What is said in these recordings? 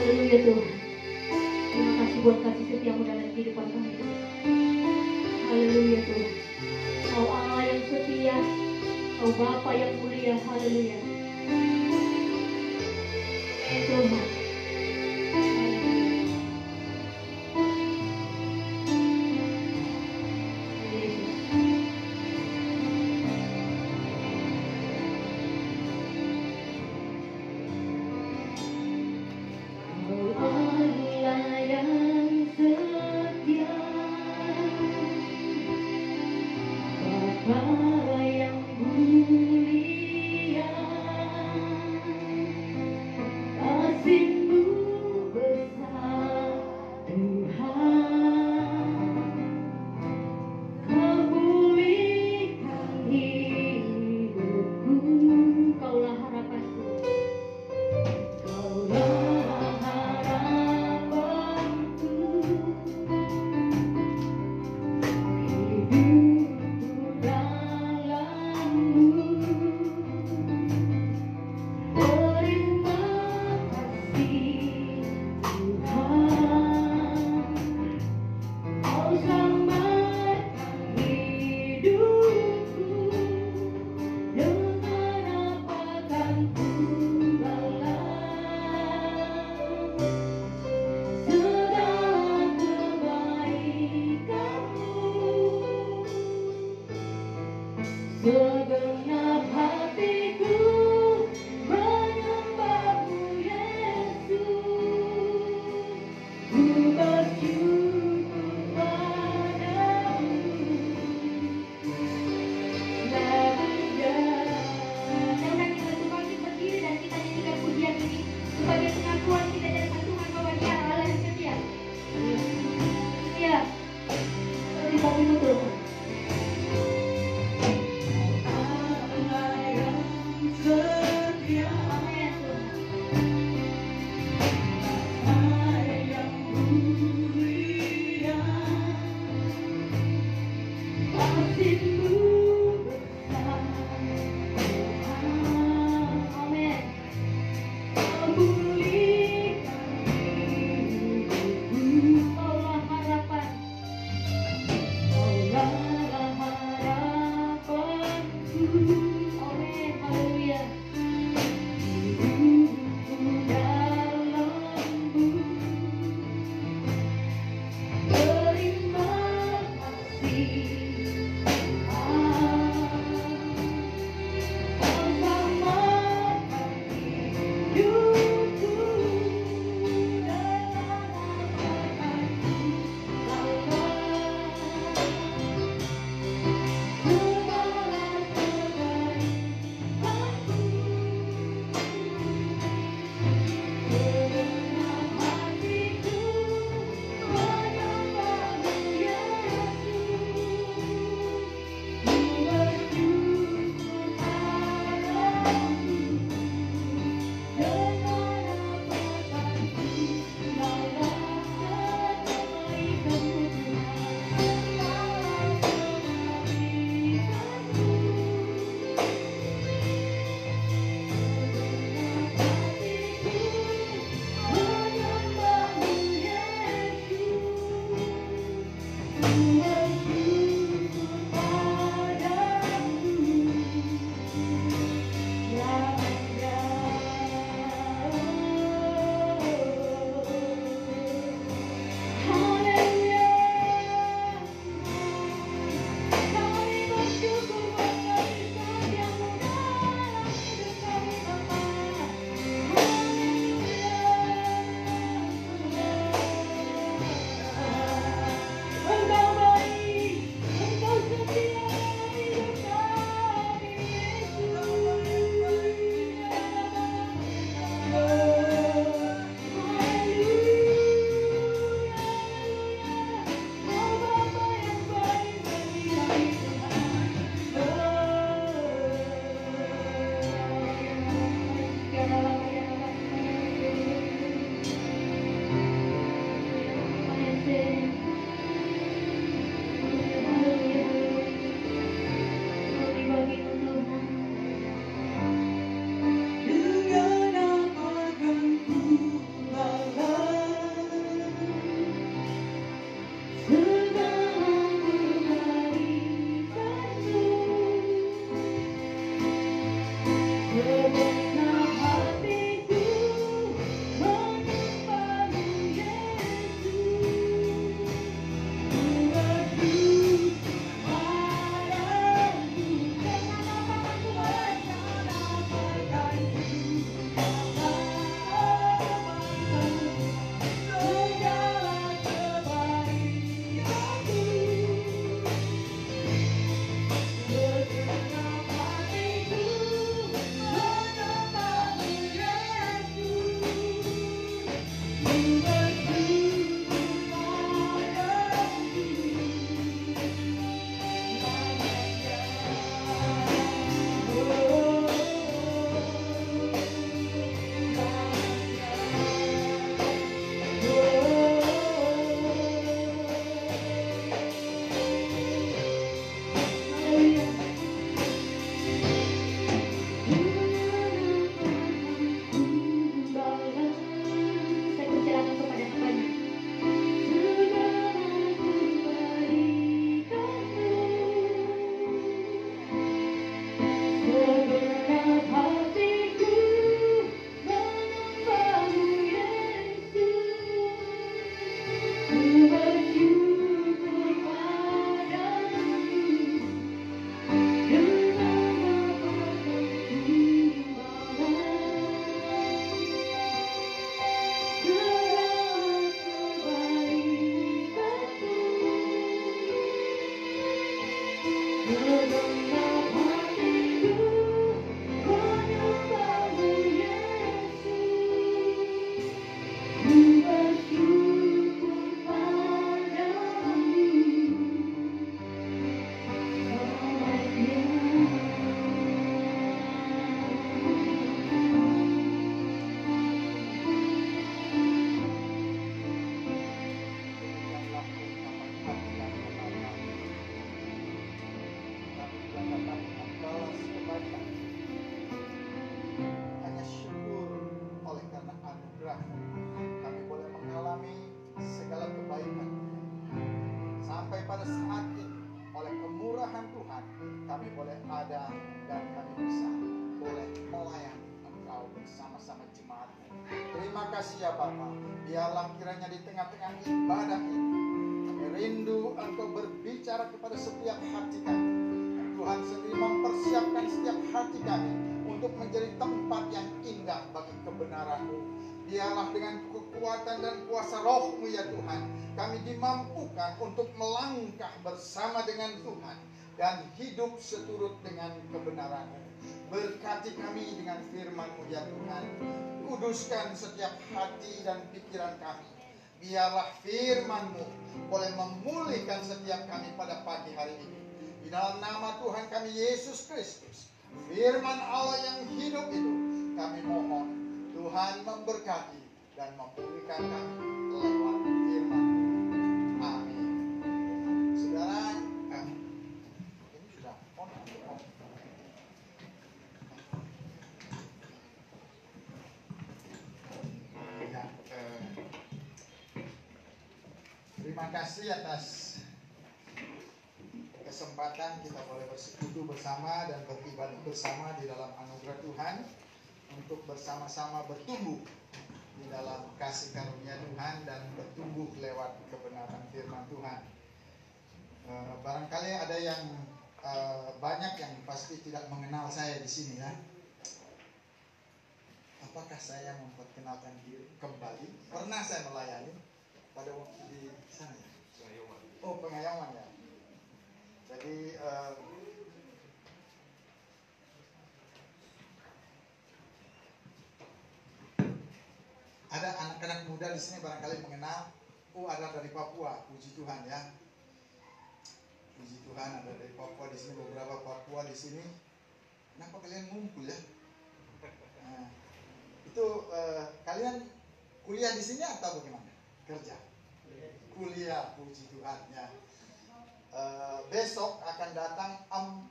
Haleluya Tuhan. Terima kasih buat kasih setiamu dalam kehidupan kami. Haleluya Tuhan. Kau Allah yang setia, Kau Bapa yang mulia. Haleluya. Tuhan. Terima kasih ya Bapa. Biarlah kiranya di tengah-tengah ibadah ini kami rindu Engkau berbicara kepada setiap hati kami. Tuhan sendiri mempersiapkan setiap hati kami untuk menjadi tempat yang indah bagi kebenaran-Mu. Biarlah dengan kekuatan dan kuasa Roh-Mu ya Tuhan, kami dimampukan untuk melangkah bersama dengan Tuhan dan hidup seturut dengan kebenaran-Mu. Berkati kami dengan firman-Mu ya Tuhan. Kuduskan setiap hati dan pikiran kami. Biarlah firman-Mu boleh memulihkan setiap kami pada pagi hari ini. Di dalam nama Tuhan kami Yesus Kristus, firman Allah yang hidup itu, kami mohon Tuhan memberkati dan memulihkan kami lewat firman-Mu. Amin. Saudara, ini sudah on. Terima kasih atas kesempatan kita boleh bersekutu bersama dan beribadah bersama di dalam anugerah Tuhan, untuk bersama-sama bertumbuh di dalam kasih karunia Tuhan dan bertumbuh lewat kebenaran firman Tuhan. Barangkali ada yang banyak yang pasti tidak mengenal saya di sini ya. Apakah saya memperkenalkan diri kembali? Pernah saya melayani pada waktu di sana ya? Oh, pengayoman ya. Jadi ada anak-anak muda di sini barangkali mengenal. Oh, ada dari Papua, puji Tuhan ya. Puji Tuhan, ada dari Papua di sini, beberapa Papua di sini. Kenapa kalian ngumpul ya? Nah, itu kalian kuliah di sini atau bagaimana? Kerja? Kuliah, puji Tuhan ya. Besok akan datang 42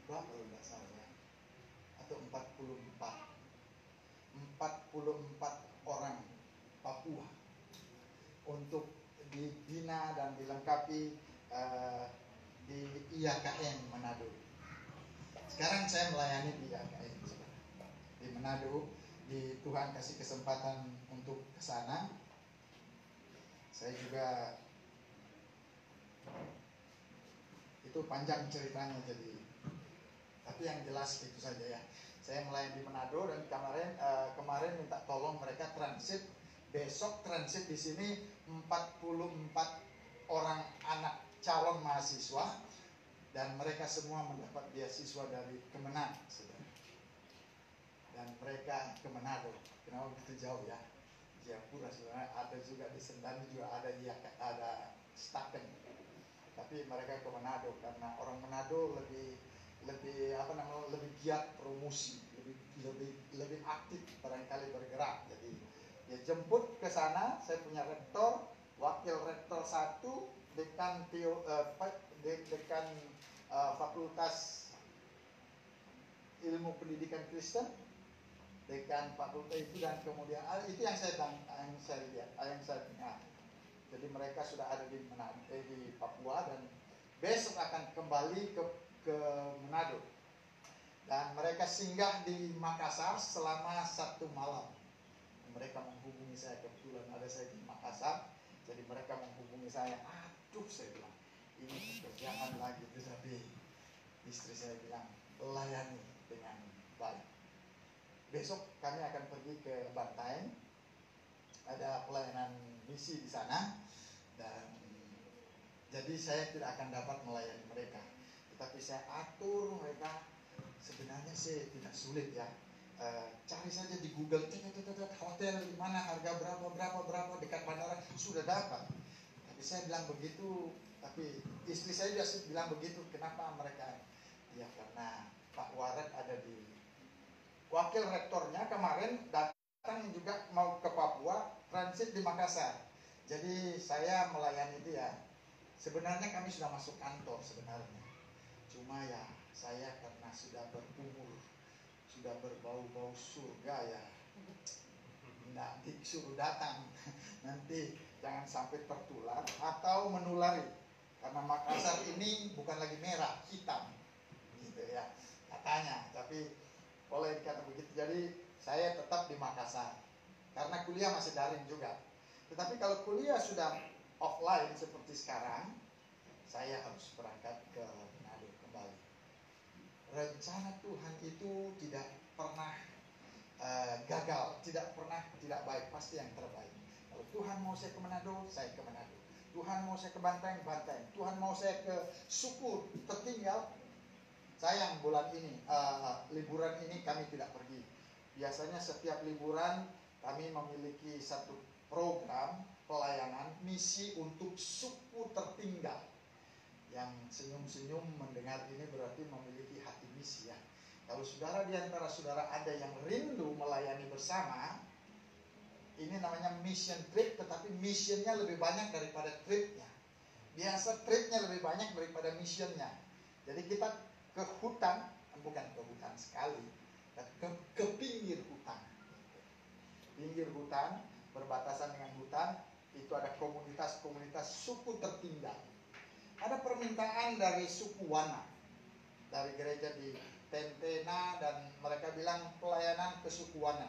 kalau tidak salah ya, atau 44 orang Papua untuk dibina dan dilengkapi di IAKN Manado. Sekarang saya melayani di AKM di Manado. Di Tuhan kasih kesempatan untuk ke sana. Saya juga, itu panjang ceritanya, jadi tapi yang jelas itu saja ya. Saya melayani di Manado dan kemarin minta tolong mereka transit. Besok transit di sini 44 orang anak calon mahasiswa, dan mereka semua mendapat beasiswa dari Kemenang, saudara. Dan mereka ke Manado. Kenapa begitu jauh ya? Jayapura sebenarnya ada juga, di Sentani juga ada, ada Staken. Tapi mereka ke Manado karena orang Manado lebih giat promosi, lebih aktif barangkali bergerak. Jadi dia jemput ke sana. Saya punya rektor, wakil rektor 1, dekan Fakultas Ilmu Pendidikan Kristen, dekan fakultas itu, dan kemudian itu yang saya lihat, yang saya dengar. Jadi mereka sudah ada di Papua dan besok akan kembali ke Manado. Dan mereka singgah di Makassar selama 1 malam. Mereka menghubungi saya, kebetulan ada saya di Makassar, jadi mereka menghubungi saya. Aduh, saya bilang, ini pekerjaan lagi, tetapi istri saya bilang, layani dengan baik. Besok kami akan pergi ke Bantaeng, ada pelayanan misi di sana, dan jadi saya tidak akan dapat melayani mereka, tetapi saya atur mereka. Sebenarnya sih tidak sulit ya, cari saja di Google, hotel di mana, harga berapa dekat bandara, sudah dapat. Tapi saya bilang begitu, tapi istri saya juga bilang begitu. Kenapa mereka? Ya karena Pak Waret ada di, wakil rektornya kemarin datang juga mau ke Papua, transit di Makassar. Jadi saya melayani dia. Sebenarnya kami sudah masuk kantor sebenarnya. Cuma ya saya karena sudah berumur, sudah berbau-bau surga ya, tidak disuruh datang. Nanti jangan sampai tertular atau menulari. Karena Makassar ini bukan lagi merah, hitam, gitu ya katanya. Tapi boleh dikata begitu. Jadi saya tetap di Makassar karena kuliah masih daring juga. Tetapi kalau kuliah sudah offline seperti sekarang, saya harus berangkat ke Manado kembali. Rencana Tuhan itu tidak pernah gagal, tidak pernah tidak baik, pasti yang terbaik. Kalau Tuhan mau saya ke Manado, saya ke Manado. Tuhan mau saya ke Bantaeng, Bantaeng. Tuhan mau saya ke suku tertinggal. Sayang bulan ini, liburan ini kami tidak pergi. Biasanya setiap liburan kami memiliki satu program pelayanan misi untuk suku tertinggal. Yang senyum-senyum mendengar ini berarti memiliki hati misi ya. Kalau saudara di antara saudara ada yang rindu melayani bersama, ini namanya mission trip, tetapi missionnya lebih banyak daripada tripnya. Biasa tripnya lebih banyak daripada missionnya. Jadi kita ke hutan, bukan ke hutan sekali, ke pinggir hutan. Pinggir hutan, berbatasan dengan hutan, itu ada komunitas-komunitas suku tertinggal. Ada permintaan dari suku Wana, dari gereja di Tentena, dan mereka bilang pelayanan ke suku Wana.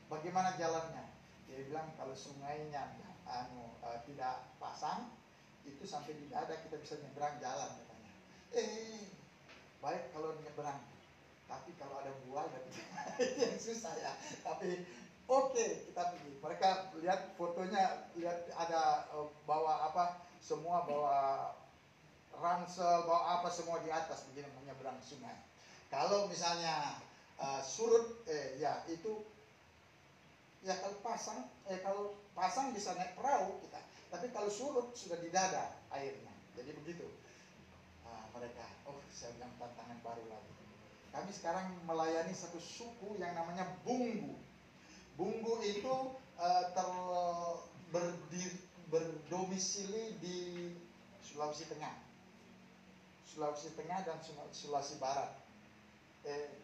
Bagaimana jalannya? Dia bilang kalau sungainya tidak pasang, itu sampai di dada kita bisa nyebrang jalan katanya. Baik kalau nyebrang, tapi kalau ada buah itu yang susah ya. Tapi oke, kita pergi. Mereka lihat fotonya, lihat ada bawa apa, semua bawa ransel, bawa apa semua di atas begini menyeberang sungai. Kalau misalnya surut, ya itu ya kalau pasang bisa naik perahu kita, tapi kalau surut sudah di dada airnya. Jadi begitu. Mereka, saya bilang tantangan baru lagi. Kami sekarang melayani satu suku yang namanya Bunggu. Bunggu itu berdomisili di Sulawesi Tengah. Sulawesi Tengah dan Sulawesi Barat.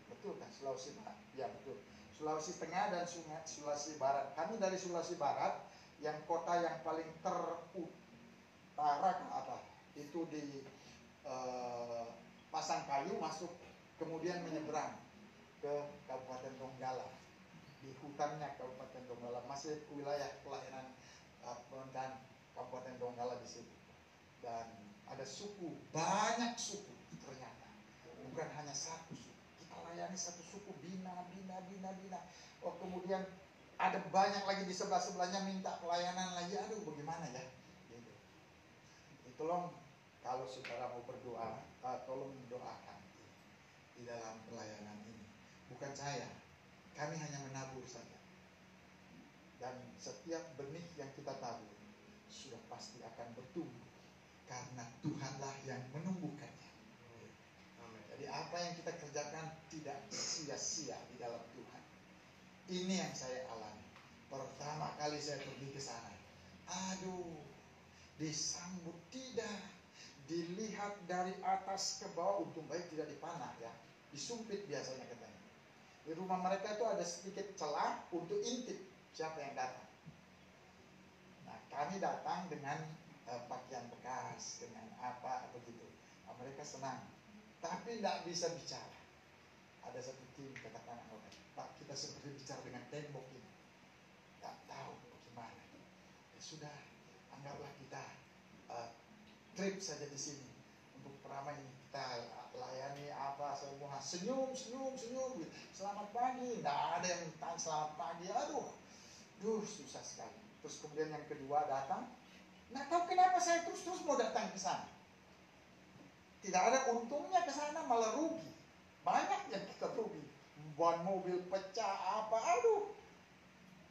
Betul kan Sulawesi Barat? Ya betul. Sulawesi Tengah dan Sulawesi Barat. Kami dari Sulawesi Barat, yang kota yang paling terutara apa? Itu di Pasangkayu, masuk kemudian menyeberang ke Kabupaten Donggala. Di hutannya Kabupaten Donggala, masih wilayah pelayanan pemerintahan Kabupaten Donggala di situ. Dan ada suku, banyak suku ternyata, bukan hanya satu suku. Kita layani satu suku, bina. Oh, kemudian ada banyak lagi di sebelah-sebelahnya minta pelayanan lagi. Aduh, bagaimana ya? Gitu. Tolong kalau saudara mau berdoa, tolong doakan di dalam pelayanan ini. Bukan saya, kami hanya menabur saja. Dan setiap benih yang kita tabur sudah pasti akan bertumbuh, karena Tuhanlah yang menumbuhkannya. Jadi apa yang kita kerjakan tidak sia-sia di dalam Tuhan. Ini yang saya alami. Pertama kali saya pergi ke sana, aduh, disambut tidak, dilihat dari atas ke bawah. Untung baik tidak dipanah ya, disumpit biasanya katanya. Di rumah mereka itu ada sedikit celah untuk intip siapa yang datang. Nah, kami datang dengan pakaian bekas, dengan apa begitu. Nah, mereka senang, tapi tidak bisa bicara. Ada satu tim katakan, Pak, kita seperti bicara dengan tembok ini. Tak tahu bagaimana. Ya sudah, anggaplah kita trip saja di sini untuk peramai ini. Kita layani apa semua, senyum. Selamat pagi, tidak ada yang tanya selamat pagi. Aduh, susah sekali. Terus kemudian yang kedua datang, nggak tahu kenapa saya terus mau datang ke sana. Tidak ada untungnya ke sana, malah rugi. Banyak yang kita rugi. Ban mobil pecah apa, aduh.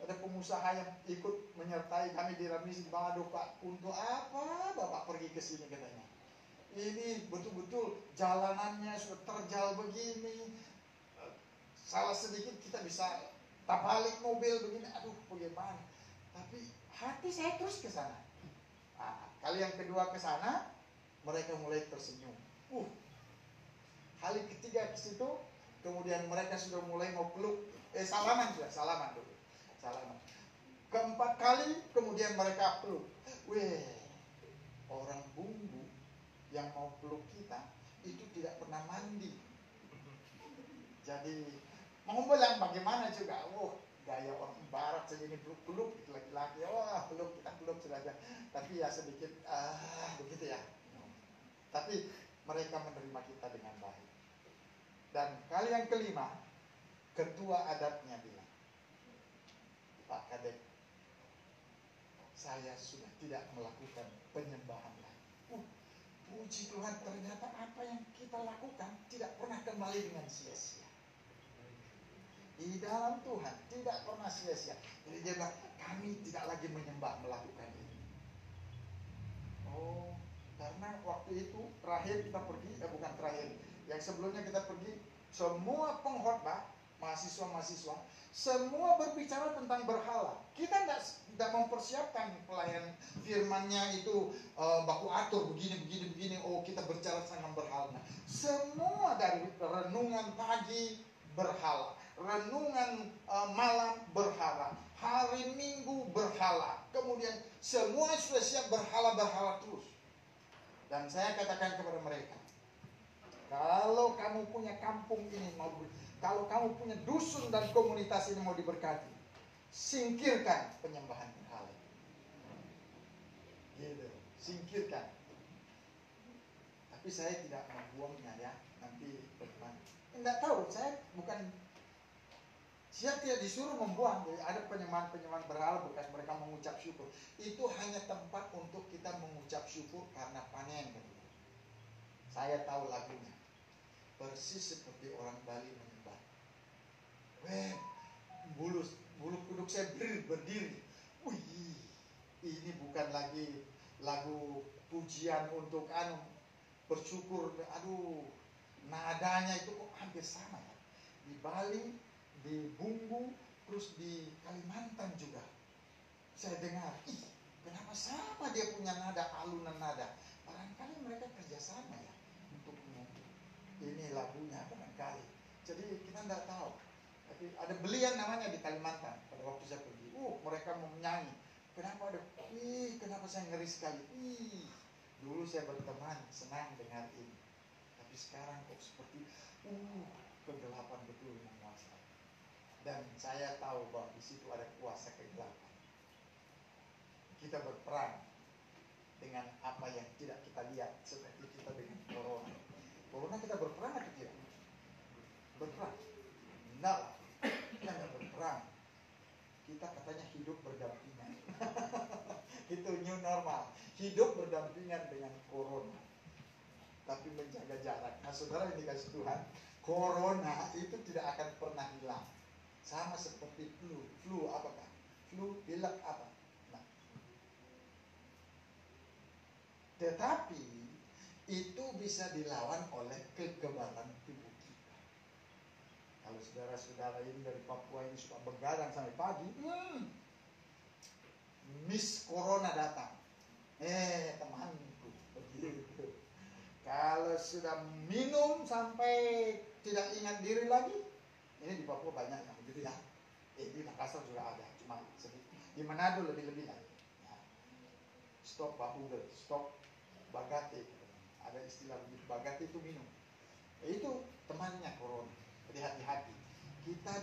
Ada pengusaha yang ikut menyertai kami di remisi. Aduh Pak, untuk apa Bapak pergi ke sini katanya. Ini betul-betul jalanannya sudah terjal begini. Salah sedikit kita bisa balik mobil begini. Aduh, bagaimana? Tapi hati saya terus ke sana. Nah, kali yang kedua ke sana, mereka mulai tersenyum. Kali ketiga ke situ, kemudian mereka sudah mulai mau peluk. Salaman dulu. Salaman. Keempat kali, kemudian mereka peluk. Orang Bumbu yang mau peluk kita itu tidak pernah mandi. Jadi mau bilang bagaimana juga, gaya orang barat saja ini peluk laki-laki, kita peluk saja. Tapi ya sedikit begitu ya. Tapi mereka menerima kita dengan baik. Dan kali yang kelima, ketua adatnya bilang, Pak Kadek, saya sudah tidak melakukan penyembahan lagi. Puji Tuhan, ternyata apa yang kita lakukan tidak pernah kembali dengan sia-sia. Di dalam Tuhan tidak pernah sia-sia. Jadi dia bilang, kami tidak lagi melakukan ini. Karena waktu itu terakhir kita pergi, bukan terakhir, yang sebelumnya kita pergi, semua pengkhotbah, mahasiswa-mahasiswa, semua berbicara tentang berhala. Kita tidak mempersiapkan pelayan firmannya itu baku atur begini. Kita berbicara tentang berhala. Semua dari renungan pagi berhala, renungan malam berhala, hari Minggu berhala, kemudian semua sudah siap berhala terus. Dan saya katakan kepada mereka, kalau kamu punya kampung ini kalau kamu punya dusun dan komunitas ini mau diberkati, singkirkan penyembahan berhala. Gitu, singkirkan. Tapi saya tidak membuangnya ya, nanti bagaimana? Tidak tahu, saya tidak disuruh membuang. Jadi ada penyembahan berhala bekas mereka mengucap syukur. Itu hanya tempat untuk kita mengucap syukur karena panen. Saya tahu lagunya. Persis seperti orang Bali menyembah. Bulu kuduk saya berdiri. Ini bukan lagi lagu pujian untuk bersyukur. Nadanya itu kok hampir sama ya. Di Bali, di Bumbu, terus di Kalimantan juga. Saya dengar, kenapa sama dia punya nada, alunan nada. Barangkali mereka kerjasama ya untuk ini lagunya barangkali. Jadi kita tidak tahu. Tapi ada belian namanya di Kalimantan. Pada waktu saya pergi, mereka mau menyanyi. Kenapa kenapa saya ngeri sekali. Dulu saya berteman, senang dengar ini. Tapi sekarang kok seperti kegelapan betul menguasai. Dan saya tahu bahwa di situ ada kuasa kegelapan. Kita berperang dengan apa yang tidak kita lihat, seperti kita dengan corona. Corona kita berperang atau tidak? Berperang? Enggak, kita nggak berperang. Kita katanya hidup berdampingan. Itu new normal. Hidup berdampingan dengan corona, tapi menjaga jarak. Nah, saudara yang dikasih Tuhan, corona itu tidak akan pernah hilang. Sama seperti flu. Flu apakah? Flu, pilek apa? Nah, tetapi itu bisa dilawan oleh kekebalan tubuh kita. Kalau saudara-saudara ini dari Papua ini suka begadang sampai pagi, Miss Corona datang. Temanku, begitu. Kalau sudah minum sampai tidak ingat diri lagi, ini di Papua banyak yang begitu ya. Di Makassar juga ada, cuma sedikit. Di Manado lebih-lebih lagi. Ya. Stop babugel, stop bagate. Ada istilah begitu, bagate itu minum. Itu temannya corona. Jadi hati-hati. Kita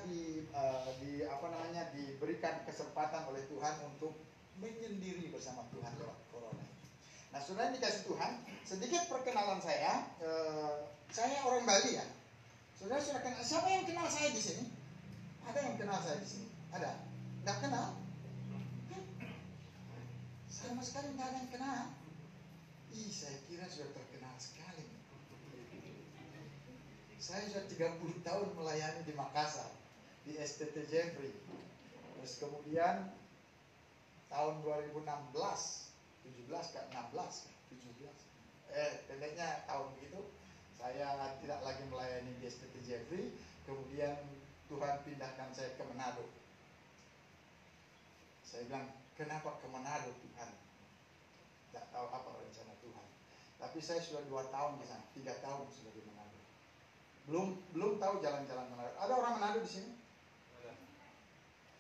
diberikan kesempatan oleh Tuhan untuk menyendiri bersama Tuhan lewat corona. Nah, saudara dikasih Tuhan, sedikit perkenalan saya. Saya orang Bali ya. Saudara sudah kenal? Siapa yang kenal saya di sini? Ada yang kenal saya di sini? Ada? Nggak kenal? Sama sekali nggak ada yang kenal. Saya kira sudah terkenal sekali. Saya sudah 30 tahun melayani di Makassar, di STT Jeffrey. Terus kemudian tahun 2016, 17 ke 16, 17. Pendeknya tahun begitu, saya tidak lagi melayani di STT Jeffrey. Kemudian Tuhan pindahkan saya ke Manado. Saya bilang, kenapa ke Manado Tuhan? Tidak tahu apa rencana Tuhan. Tapi saya sudah 2 tahun di sana, 3 tahun sudah di Manado. Belum tahu jalan-jalan Manado. Ada orang Manado di sini?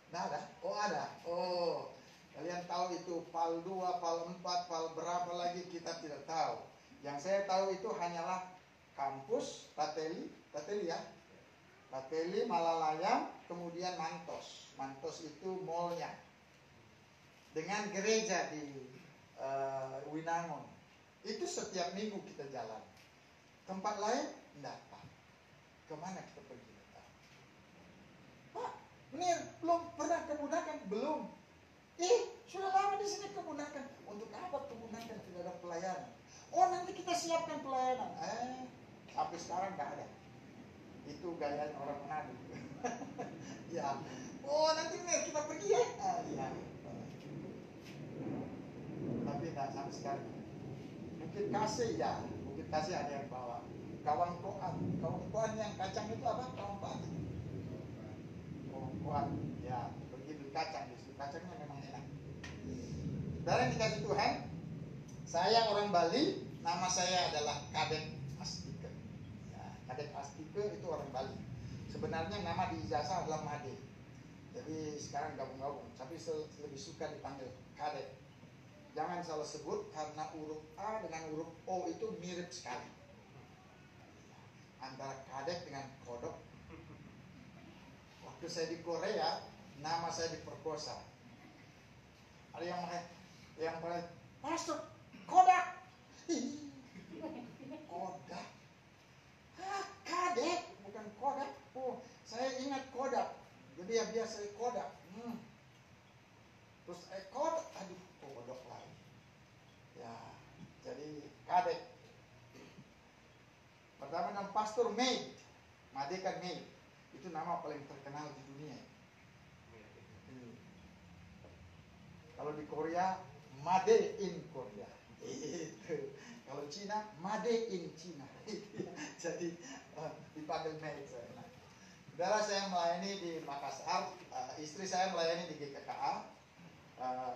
Nah, ada? Oh, ada. Oh, kalian tahu itu PAL 2, PAL 4, PAL berapa lagi kita tidak tahu. Yang saya tahu itu hanyalah kampus, Pateli ya. Pateli, Malalayang, kemudian Mantos. Mantos itu mallnya. Dengan gereja di Winangun. Itu setiap minggu kita jalan. Tempat lain, enggak tahu. Kemana kita pergi? Pak, ini belum pernah kemunakan? Belum. Sudah lama di sini kemunakan. Untuk apa kemunakan? Tidak ada pelayanan. Oh, nanti kita siapkan pelayanan. Sampai sekarang nggak ada. Itu gaya orang Manado. Ya. Oh, nanti kita pergi ya. Ya. Tapi nggak sampai sekarang. Mungkin kasih ya. Mungkin kasih ada yang bawa. Kawan koan yang kacang itu apa? Kawan koan. Koan. Ya, pergi beli kacang. Di situ kacangnya memang enak. Saudara yang dikasih Tuhan, saya orang Bali, nama saya adalah Kadek Astike. Ya, Kadek Astike itu orang Bali. Sebenarnya nama di ijazah adalah Made. Jadi sekarang gabung-gabung, tapi lebih suka dipanggil Kadek. Jangan salah sebut karena huruf A dengan huruf O itu mirip sekali. Antara Kadek dengan Kodok. Waktu saya di Korea, nama saya diperkosa. Ada yang paling Pastor Kodak. Kodak. Kadek bukan Kodak. Oh, saya ingat Kodak. Jadi ya biasa Kodak. Terus Kodak, aduh Kodok lagi. Ya, jadi Kadek. Pertama nama Pastor May, Made kan May. Itu nama paling terkenal di dunia. Kalau di Korea, Made in Korea. Itu. Kalau Cina, Made in Cina. Jadi dipanggil May. Saudara saya melayani di Makassar, istri saya melayani di GKKA.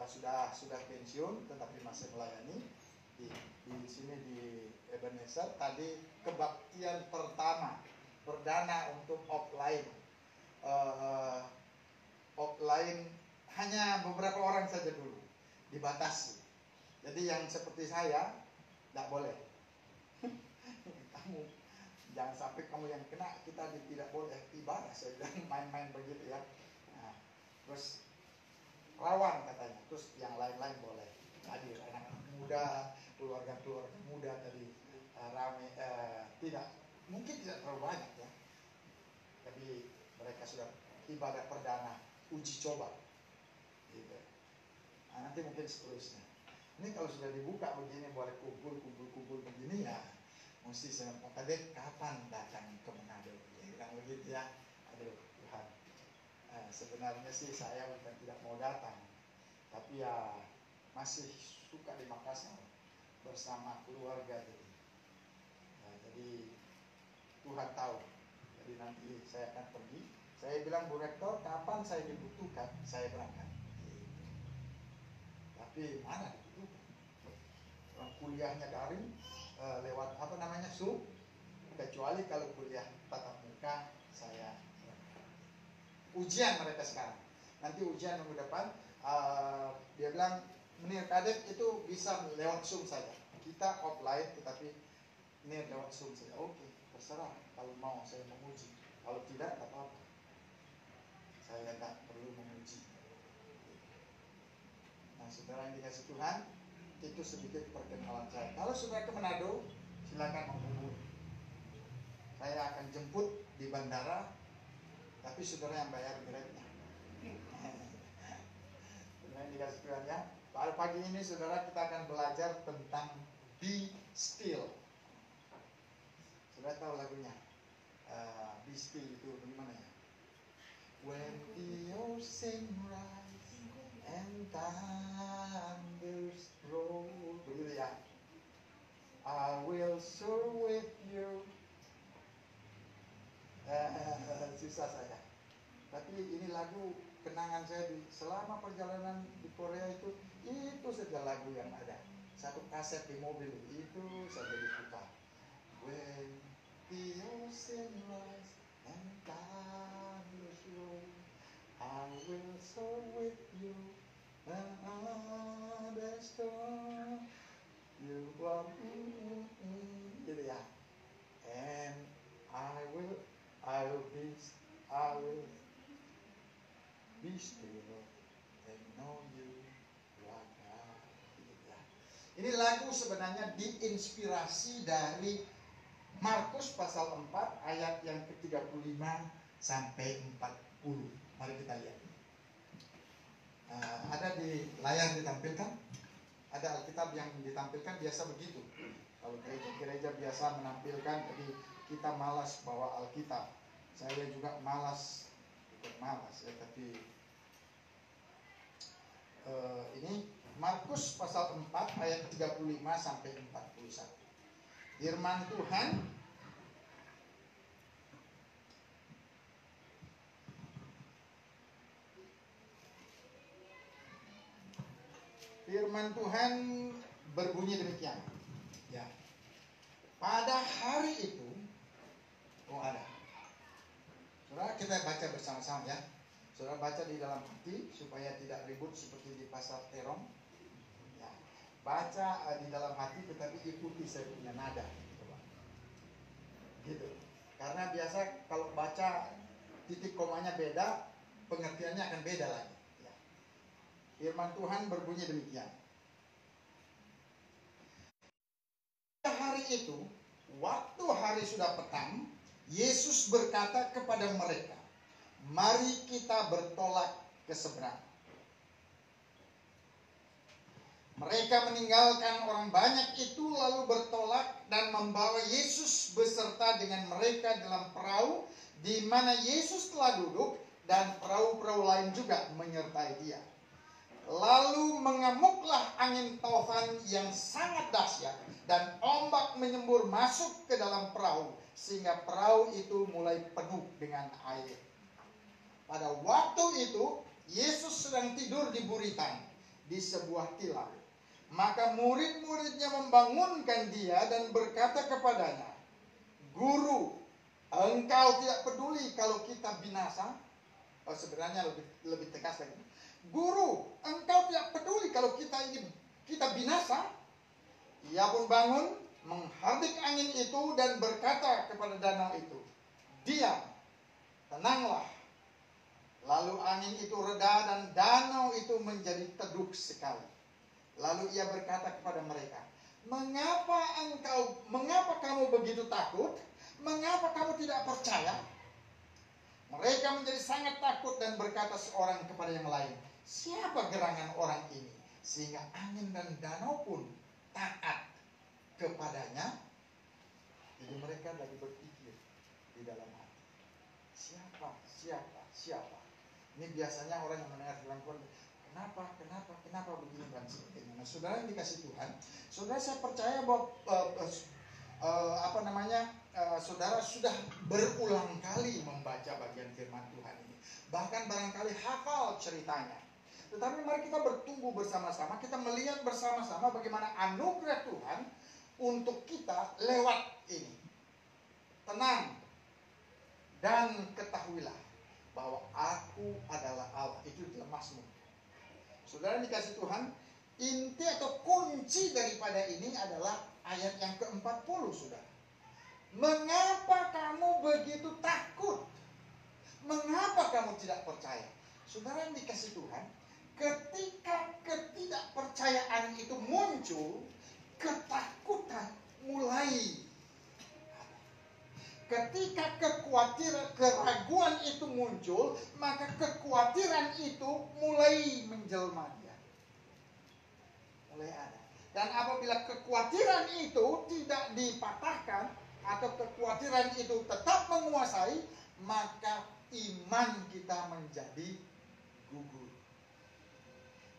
Sudah pensiun, tetapi masih melayani di sini di Ebenezer. Tadi kebaktian perdana untuk offline. Offline hanya beberapa orang saja dulu, dibatasi. Jadi yang seperti saya tidak boleh. Kamu jangan sampai kamu yang kena, kita tidak boleh ibadah. Saya bilang main-main begitu ya. Nah, terus rawan katanya, terus yang lain-lain boleh hadir, anak-anak muda, keluarga-keluarga muda tadi rame, tidak, mungkin tidak terlalu banyak ya, tapi mereka sudah ibadah perdana, uji coba gitu. Nah, nanti mungkin seterusnya. Ini kalau sudah dibuka begini, boleh kumpul begini ya, mesti saya Pak Kadek kapan datang ke Manado, ya bilang begitu ya. Aduh Tuhan, sebenarnya sih saya bukan tidak mau datang, tapi ya masih suka di Makassar bersama keluarga jadi. Nah, jadi Tuhan tahu. Jadi nanti saya akan pergi. Saya bilang, Bu Rektor, kapan saya dibutuhkan, saya berangkat. Tapi mana dibutuhkan? Orang kuliahnya daring, lewat apa namanya, Zoom. Kecuali kalau kuliah tatap muka, saya berangkat. Ujian mereka sekarang. Nanti ujian minggu depan, dia bilang, Menir Kadek itu bisa lewat Zoom saja. Kita offline, tetapi ini lewat Zoom saja. Oke, terserah. Kalau mau saya menguji. Kalau tidak, tak apa-apa. Saya tak perlu menguji. Nah, saudara yang dikasih Tuhan, itu sedikit perkenalan saya. Kalau saudara ke Manado, silakan menghubungi. Saya akan jemput di bandara, tapi saudara yang bayar tiketnya. Saudara yang dikasih Tuhan ya. Pada pagi ini saudara kita akan belajar tentang Be Still. Saudara tahu lagunya? Be Still itu bagaimana ya? When the ocean rise and thunders roll, begitu ya. I will soar with you. Susah saya. Tapi ini lagu kenangan saya selama perjalanan di Korea itu saja lagu yang ada. Satu kaset di mobil itu saja diputar. When the ocean rise and thunders roll, I will soar with you another storm. You are gitu ya. And I will be still and know you are God. Gitu ya. Ini lagu sebenarnya diinspirasi dari Markus pasal 4 ayat yang ke-35 sampai 40. Mari kita lihat. Ada di layar ditampilkan. Ada Alkitab yang ditampilkan biasa begitu. Kalau gereja-gereja biasa menampilkan, jadi kita malas bawa Alkitab. Saya juga malas, bukan malas ya, tapi ini Markus pasal 4 ayat 35 sampai 41. Firman Tuhan, berbunyi demikian. Ya. Pada hari itu, ada. Saudara, kita baca bersama-sama ya. Saudara baca di dalam hati supaya tidak ribut seperti di pasar terong. Ya. Baca di dalam hati tetapi ikuti saya punya nada. Gitu. Karena biasa kalau baca titik komanya beda, pengertiannya akan beda lagi. Ya. Firman Tuhan berbunyi demikian. Pada hari itu, waktu hari sudah petang, Yesus berkata kepada mereka, "Mari kita bertolak ke seberang." Mereka meninggalkan orang banyak itu lalu bertolak dan membawa Yesus beserta dengan mereka dalam perahu di mana Yesus telah duduk, dan perahu-perahu lain juga menyertai dia. Lalu mengamuklah angin taufan yang sangat dahsyat dan ombak menyembur masuk ke dalam perahu sehingga perahu itu mulai penuh dengan air. Pada waktu itu Yesus sedang tidur di buritan di sebuah tilam. Maka murid-muridnya membangunkan dia dan berkata kepadanya, "Guru, engkau tidak peduli kalau kita binasa?" Sebenarnya lebih tegas lagi. "Guru, engkau tidak peduli kalau kita binasa?" Ia pun bangun, menghardik angin itu dan berkata kepada danau itu, "Diam, tenanglah." Lalu angin itu reda dan danau itu menjadi teduh sekali. Lalu ia berkata kepada mereka, mengapa kamu begitu takut? Mengapa kamu tidak percaya?" Mereka menjadi sangat takut dan berkata seorang kepada yang lain, "Siapa gerangan orang ini sehingga angin dan danau pun taat kepadanya?" Jadi mereka lagi berpikir di dalam hati, siapa? Ini biasanya orang yang mendengar firman Tuhan, kenapa begini dan sebagainya. Nah, saudara yang dikasih Tuhan, saudara, saya percaya bahwa saudara sudah berulang kali membaca bagian firman Tuhan ini, bahkan barangkali hafal ceritanya. Tetapi mari kita bertumbuh bersama-sama, kita melihat bersama-sama bagaimana anugerah Tuhan untuk kita lewat ini. Tenang dan ketahuilah bahwa aku adalah Allah. Itu dalam Mazmur. Saudara dikasih Tuhan, inti atau kunci daripada ini adalah ayat yang ke-40, saudara. Mengapa kamu begitu takut? Mengapa kamu tidak percaya? Saudara yang dikasih Tuhan, ketika ketidakpercayaan itu muncul, ketakutan mulai. Ketika kekhawatiran, keraguan itu muncul, maka kekhawatiran itu mulai menjelma dia. Mulai ada. Dan apabila kekhawatiran itu tidak dipatahkan, atau kekhawatiran itu tetap menguasai, maka iman kita menjadi gugur.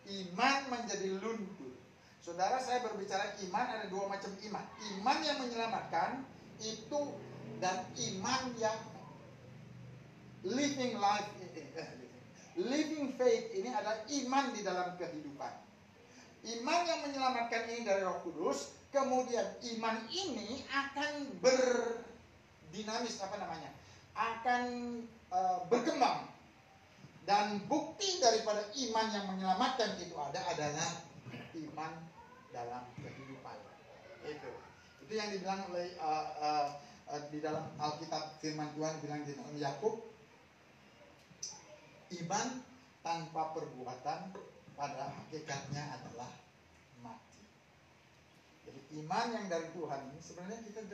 Iman menjadi luntur. Saudara, saya berbicara iman, ada dua macam iman. Iman yang menyelamatkan itu, dan iman yang living faith ini adalah iman di dalam kehidupan. Iman yang menyelamatkan ini dari Roh Kudus, kemudian iman ini akan berdinamis, akan berkembang. Dan bukti daripada iman yang menyelamatkan itu adalah iman dalam kehidupan. Itu yang dibilang oleh di dalam Alkitab, firman Tuhan bilang di dalam Yakub, iman tanpa perbuatan pada hakikatnya adalah mati. Jadi iman yang dari Tuhan ini sebenarnya kita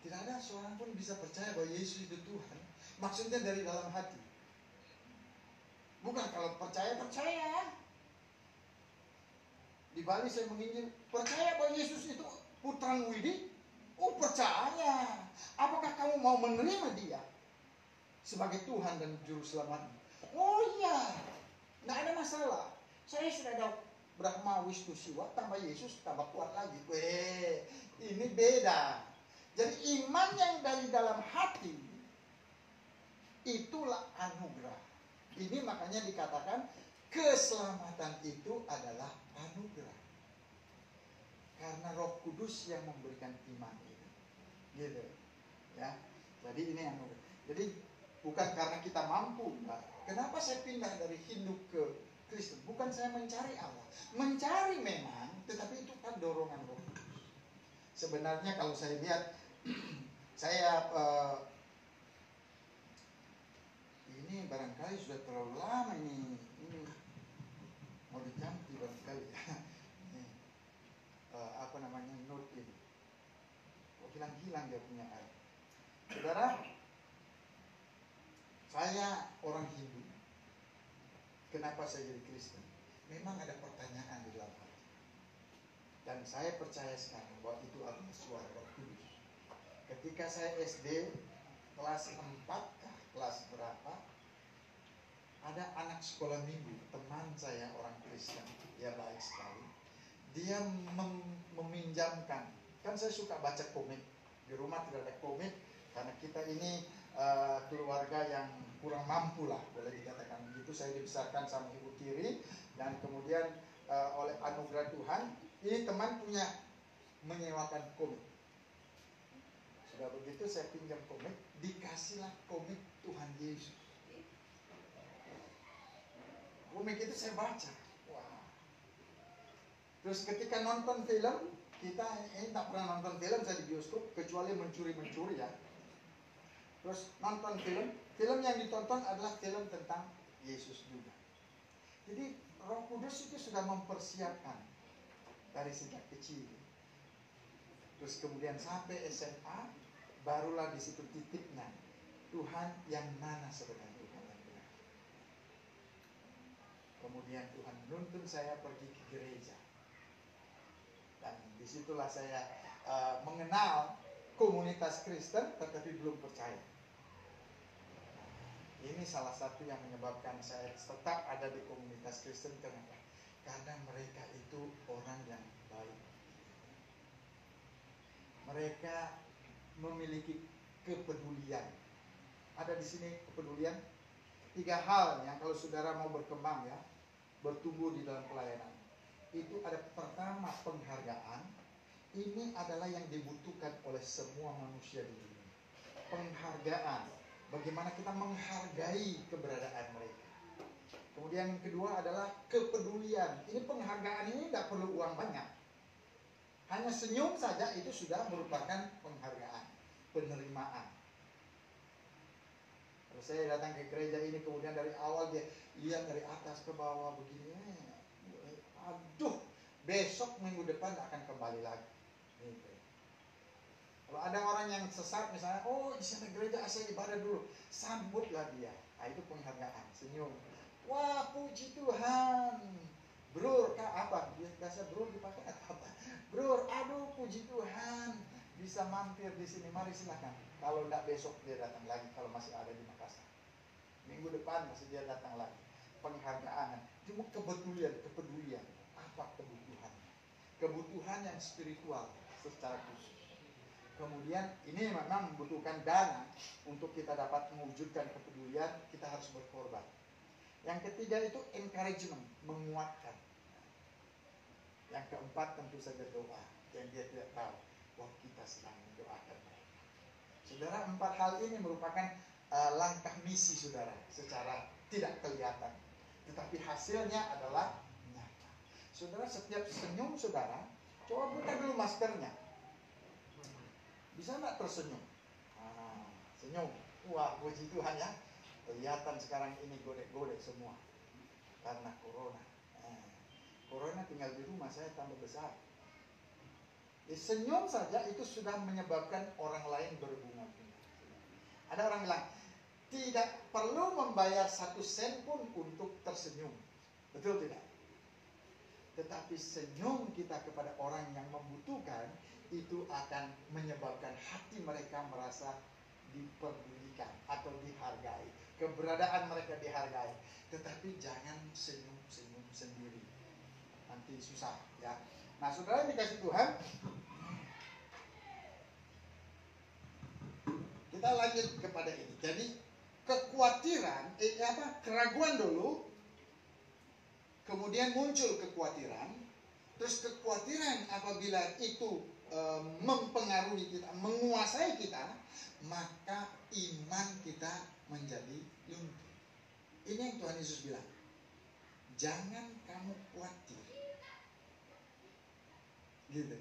tidak ada seorang pun bisa percaya bahwa Yesus itu Tuhan. Maksudnya dari dalam hati. Bukan kalau percaya. Di Bali saya menginjil, percaya bahwa Yesus itu putra Widi? Oh, percaya. Apakah kamu mau menerima dia sebagai Tuhan dan Juru Selamat? Oh iya, tidak ada masalah. Saya sudah ada Brahma Wisnu Siwa, tambah Yesus, tambah kuat lagi. Ini beda. Jadi iman yang dari dalam hati, itulah anugerah. Ini makanya dikatakan keselamatan itu adalah anugerah. Karena Roh Kudus yang memberikan iman itu. Gitu. Ya. Jadi ini anugerah. Jadi bukan karena kita mampu. Nah, kenapa saya pindah dari Hindu ke Kristen? Bukan saya mencari Allah. Mencari memang, tetapi itu kan dorongan Roh Kudus. Sebenarnya kalau saya lihat, saya ini barangkali sudah terlalu lama ini mau diganti barangkali ya. Note ini. Kok hilang dia punya ayat. Saudara, saya orang Hindu. Kenapa saya jadi Kristen? Memang ada pertanyaan di dalam hati. Dan saya percaya sekarang bahwa itu adalah suara Roh Kudus. Ketika saya SD kelas 4, kelas berapa, ada anak sekolah minggu, teman saya orang Kristen, dia baik sekali. Dia meminjamkan, kan saya suka baca komik, di rumah tidak ada komik, karena kita ini keluarga yang kurang mampu lah, boleh dikatakan begitu. Saya dibesarkan sama ibu tiri, dan kemudian oleh anugerah Tuhan, ini teman punya menyewakan komik. Sudah begitu saya pinjam komik, dikasihlah komik Tuhan Yesus. Komik itu saya baca. Wah. Terus ketika nonton film, kita ini tak pernah nonton film saya di bioskop kecuali mencuri-mencuri ya. Terus nonton film yang ditonton adalah film tentang Yesus juga. Jadi Roh Kudus itu sudah mempersiapkan dari sejak kecil. Terus kemudian sampai SMA, barulah di situ titiknya Tuhan yang mana sebenarnya Tuhan yang benar. Kemudian Tuhan menuntun saya pergi ke gereja. Dan disitulah saya mengenal komunitas Kristen tetapi belum percaya. Ini salah satu yang menyebabkan saya tetap ada di komunitas Kristen. Kenapa? Karena mereka itu orang yang baik. Mereka memiliki kepedulian. Ada di sini kepedulian. 3 hal yang kalau saudara mau berkembang ya, bertumbuh di dalam pelayanan. Itu ada pertama penghargaan. Ini adalah yang dibutuhkan oleh semua manusia di dunia. Penghargaan. Bagaimana kita menghargai keberadaan mereka. Kemudian yang kedua adalah kepedulian. Ini penghargaan ini tidak perlu uang banyak. Hanya senyum saja itu sudah merupakan penghargaan, penerimaan. Kalau saya datang ke gereja ini kemudian dari awal dia lihat dari atas ke bawah begini, aduh, besok minggu depan akan kembali lagi. Gitu. Kalau ada orang yang sesat misalnya, oh di sana gereja asal ibadah dulu, sambutlah dia. Nah, itu penghargaan, senyum. Wah puji Tuhan, bro, kak apa? Biasa bro dipakai apa? Bro, aduh puji Tuhan, bisa mampir di sini, mari silakan. Kalau tidak besok dia datang lagi, kalau masih ada di Makassar. Minggu depan masih dia datang lagi. Penghargaan, cuma kepedulian. Apa kebutuhan? Kebutuhan yang spiritual secara khusus. Kemudian ini memang membutuhkan dana untuk kita dapat mewujudkan kepedulian, kita harus berkorban. Yang ketiga itu encouragement, menguatkan. Yang keempat tentu saja doa, yang dia tidak tahu bahwa kita sedang mendoakan mereka. Saudara, 4 hal ini merupakan langkah misi saudara secara tidak kelihatan, tetapi hasilnya adalah nyata. Saudara, setiap senyum saudara, coba buka dulu maskernya. Bisa nggak tersenyum? Senyum. Wah, puji Tuhan ya. Kelihatan sekarang ini godek-godek semua karena corona. Corona tinggal di rumah saya tambah besar. Senyum saja itu sudah menyebabkan orang lain berbunga-bunga. Ada orang bilang tidak perlu membayar 1 sen pun untuk tersenyum. Betul tidak? Tetapi senyum kita kepada orang yang membutuhkan itu akan menyebabkan hati mereka merasa diperdulikan atau dihargai. Keberadaan mereka dihargai. Tetapi jangan senyum-senyum sendiri. Nanti susah ya. Nah, saudara dikasih Tuhan. Kita lanjut kepada ini. Jadi kekhawatiran, keraguan dulu. Kemudian muncul kekhawatiran. Terus kekhawatiran apabila itu mempengaruhi kita, menguasai kita, maka iman kita menjadi luntur. Ini yang Tuhan Yesus bilang. Jangan kamu khawatir. Gitu.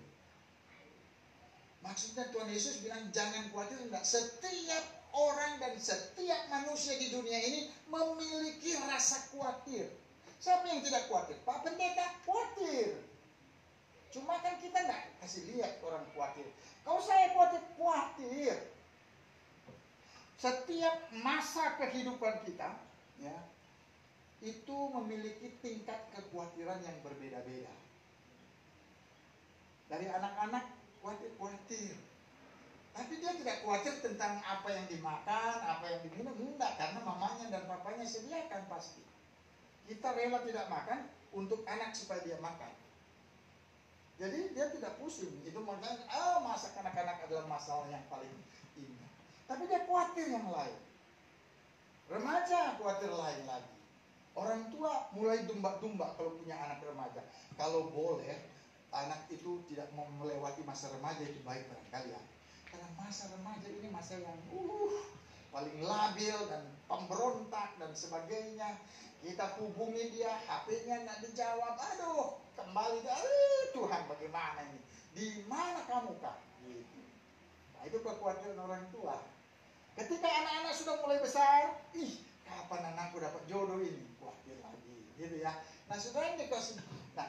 Maksudnya Tuhan Yesus bilang jangan khawatir. Enggak. Setiap orang dan setiap manusia di dunia ini memiliki rasa khawatir. Siapa yang tidak khawatir? Pak Pendeta khawatir. Cuma kan kita nggak kasih lihat orang khawatir. Kalau saya khawatir. Setiap masa kehidupan kita, ya, itu memiliki tingkat kekhawatiran yang berbeda-beda. Dari anak-anak khawatir. Tapi dia tidak khawatir tentang apa yang dimakan, apa yang diminum. Enggak, karena mamanya dan papanya sediakan pasti. Kita rela tidak makan untuk anak supaya dia makan. Jadi dia tidak pusing. Itu makanya masa kanak-kanak adalah masalah yang paling indah. Tapi dia khawatir yang lain. Remaja khawatir lain lagi. Orang tua mulai dumba-dumba kalau punya anak remaja. Kalau boleh anak itu tidak mau melewati masa remaja itu baik barangkali ya. Karena masa remaja ini masa yang paling labil dan pemberontak dan sebagainya. Kita hubungi dia, HP-nya nggak dijawab. Aduh, kembali dari Tuhan, bagaimana ini? Di mana kamu kah? Gitu. Nah, itu kekhawatiran orang tua. Ketika anak-anak sudah mulai besar, kapan anakku dapat jodoh ini? Khawatir lagi, gitu ya. Nah, saudara yang dikasih. Nah,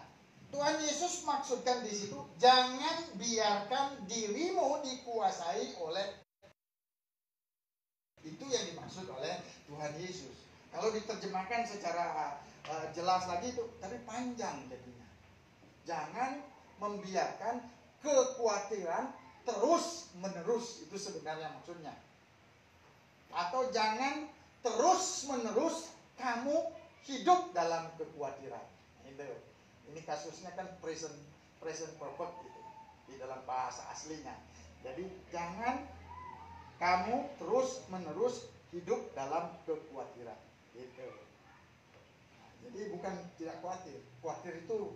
Tuhan Yesus maksudkan di situ, jangan biarkan dirimu dikuasai oleh, itu yang dimaksud oleh Tuhan Yesus. Kalau diterjemahkan secara jelas lagi itu, tapi panjang jadinya. Jangan membiarkan kekhawatiran terus menerus, itu sebenarnya maksudnya. Atau jangan terus menerus kamu hidup dalam kekhawatiran. Ini kasusnya kan present perfect gitu, di dalam bahasa aslinya. Jadi jangan kamu terus menerus hidup dalam kekhawatiran gitu. Jadi bukan tidak khawatir. Khawatir itu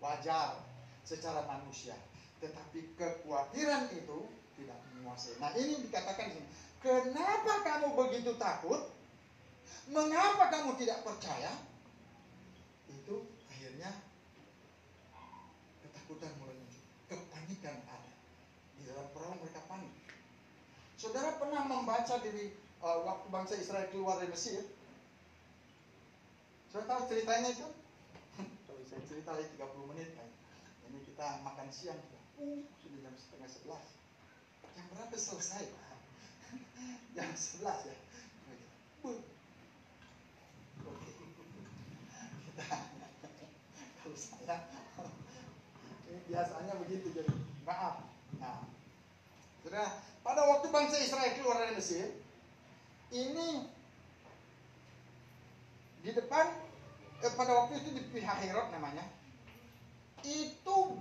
wajar secara manusia, tetapi kekhawatiran itu tidak menguasai. Nah, ini dikatakan ini. Kenapa kamu begitu takut? Mengapa kamu tidak percaya? Itu akhirnya ketakutan mulai muncul, kepanikan ada. Di dalam perahu mereka panik. Saudara pernah membaca dari waktu bangsa Israel keluar dari Mesir? Saudara tahu ceritanya itu? Kalau saya cerita lagi 30 menit kan. Ini kita makan siang sudah jam 10:30. Jam berapa selesai? Jam 11 ya. Oke. Kalau saya ini biasanya begitu, jadi maaf. Nah, saudara, pada waktu bangsa Israel keluar dari Mesir, ini di depan pada waktu itu di pihak Herod namanya, itu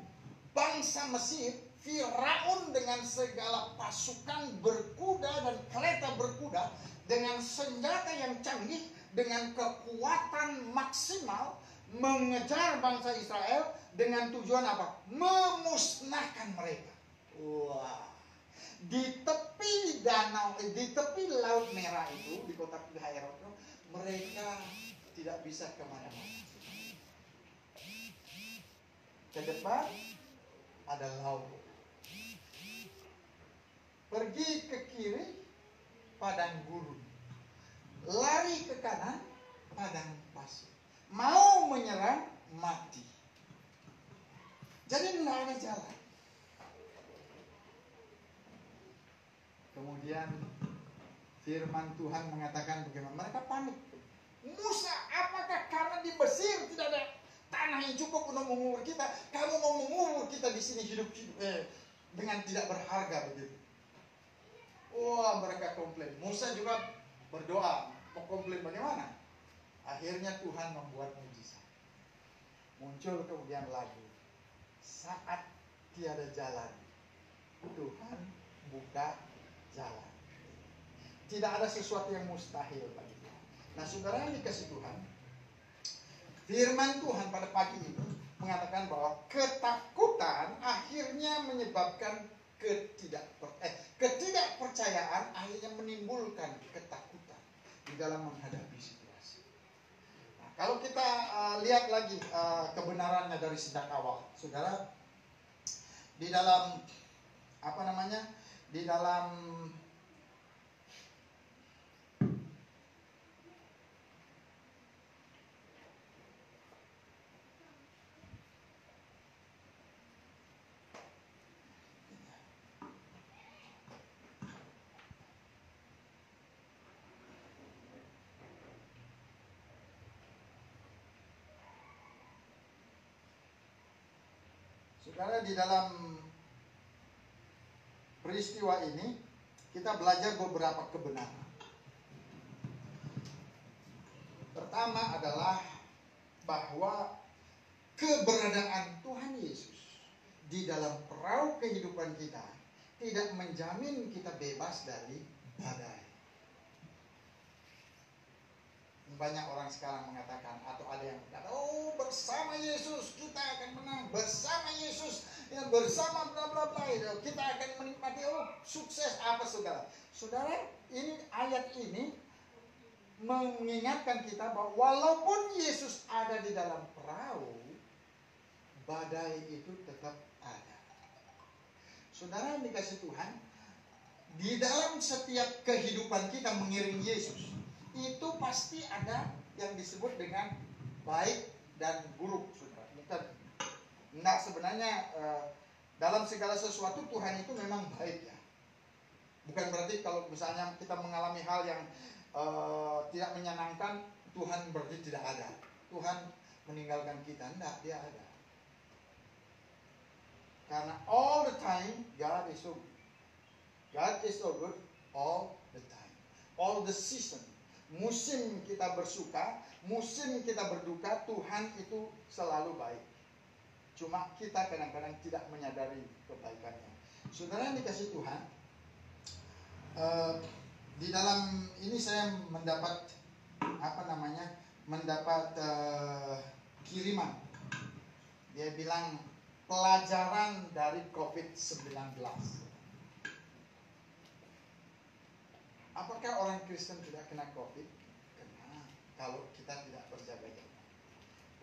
bangsa Mesir, Firaun dengan segala pasukan berkuda dan kereta berkuda, dengan senjata yang canggih, dengan kekuatan maksimal, mengejar bangsa Israel dengan tujuan apa? Memusnahkan mereka. Wah, di tepi danau, di tepi Laut Merah itu, di kota Herod itu, mereka tidak bisa kemana-mana. Ke depan ada laut. Pergi ke kiri, padang gurun. Lari ke kanan, padang pasir. Mau menyerang, mati. Jadi tidak ada jalan. Kemudian firman Tuhan mengatakan bagaimana? Mereka panik. Musa, apakah karena di Mesir tidak ada tanah yang cukup untuk mengubur kita, kamu mau mengubur kita di sini hidup-hidup dengan tidak berharga begitu? Wah, mereka komplain. Musa juga berdoa, mau komplain bagaimana? Akhirnya Tuhan membuat mujizat. Muncul kemudian lagi, saat tiada jalan, Tuhan buka jalan. Tidak ada sesuatu yang mustahil bagi Tuhan. Nah, saudara yang dikasih Tuhan, firman Tuhan pada pagi ini mengatakan bahwa ketakutan akhirnya menyebabkan ketidakpercayaan, akhirnya menimbulkan ketakutan di dalam menghadapi situasi. Nah, kalau kita lihat lagi kebenarannya dari sejak awal, saudara, di dalam di dalam saudara, di dalam peristiwa ini kita belajar beberapa kebenaran. Pertama adalah bahwa keberadaan Tuhan Yesus di dalam perahu kehidupan kita tidak menjamin kita bebas dari badai. Banyak orang sekarang mengatakan, atau ada yang berkata, oh, bersama Yesus kita akan menang, bersama Yesus Ya, bersama bla bla bla itu kita akan menikmati sukses apa saudara. Saudara, ini ayat ini mengingatkan kita bahwa walaupun Yesus ada di dalam perahu, badai itu tetap ada. Saudara yang dikasih Tuhan, di dalam setiap kehidupan kita mengiring Yesus, itu pasti ada yang disebut dengan baik dan buruk, saudara. Nah, sebenarnya dalam segala sesuatu Tuhan itu memang baik ya. Bukan berarti kalau misalnya kita mengalami hal yang tidak menyenangkan, Tuhan berarti tidak ada. Tuhan meninggalkan kita, enggak, dia ada. Karena all the time God is so good. God is so good all the time. All the season. Musim kita bersuka, musim kita berduka, Tuhan itu selalu baik. Cuma kita kadang-kadang tidak menyadari kebaikannya. Saudara yang dikasih Tuhan, di dalam ini saya mendapat kiriman. Dia bilang pelajaran dari COVID-19. Apakah orang Kristen tidak kena COVID? Kena, kalau kita tidak berjaga-jaga.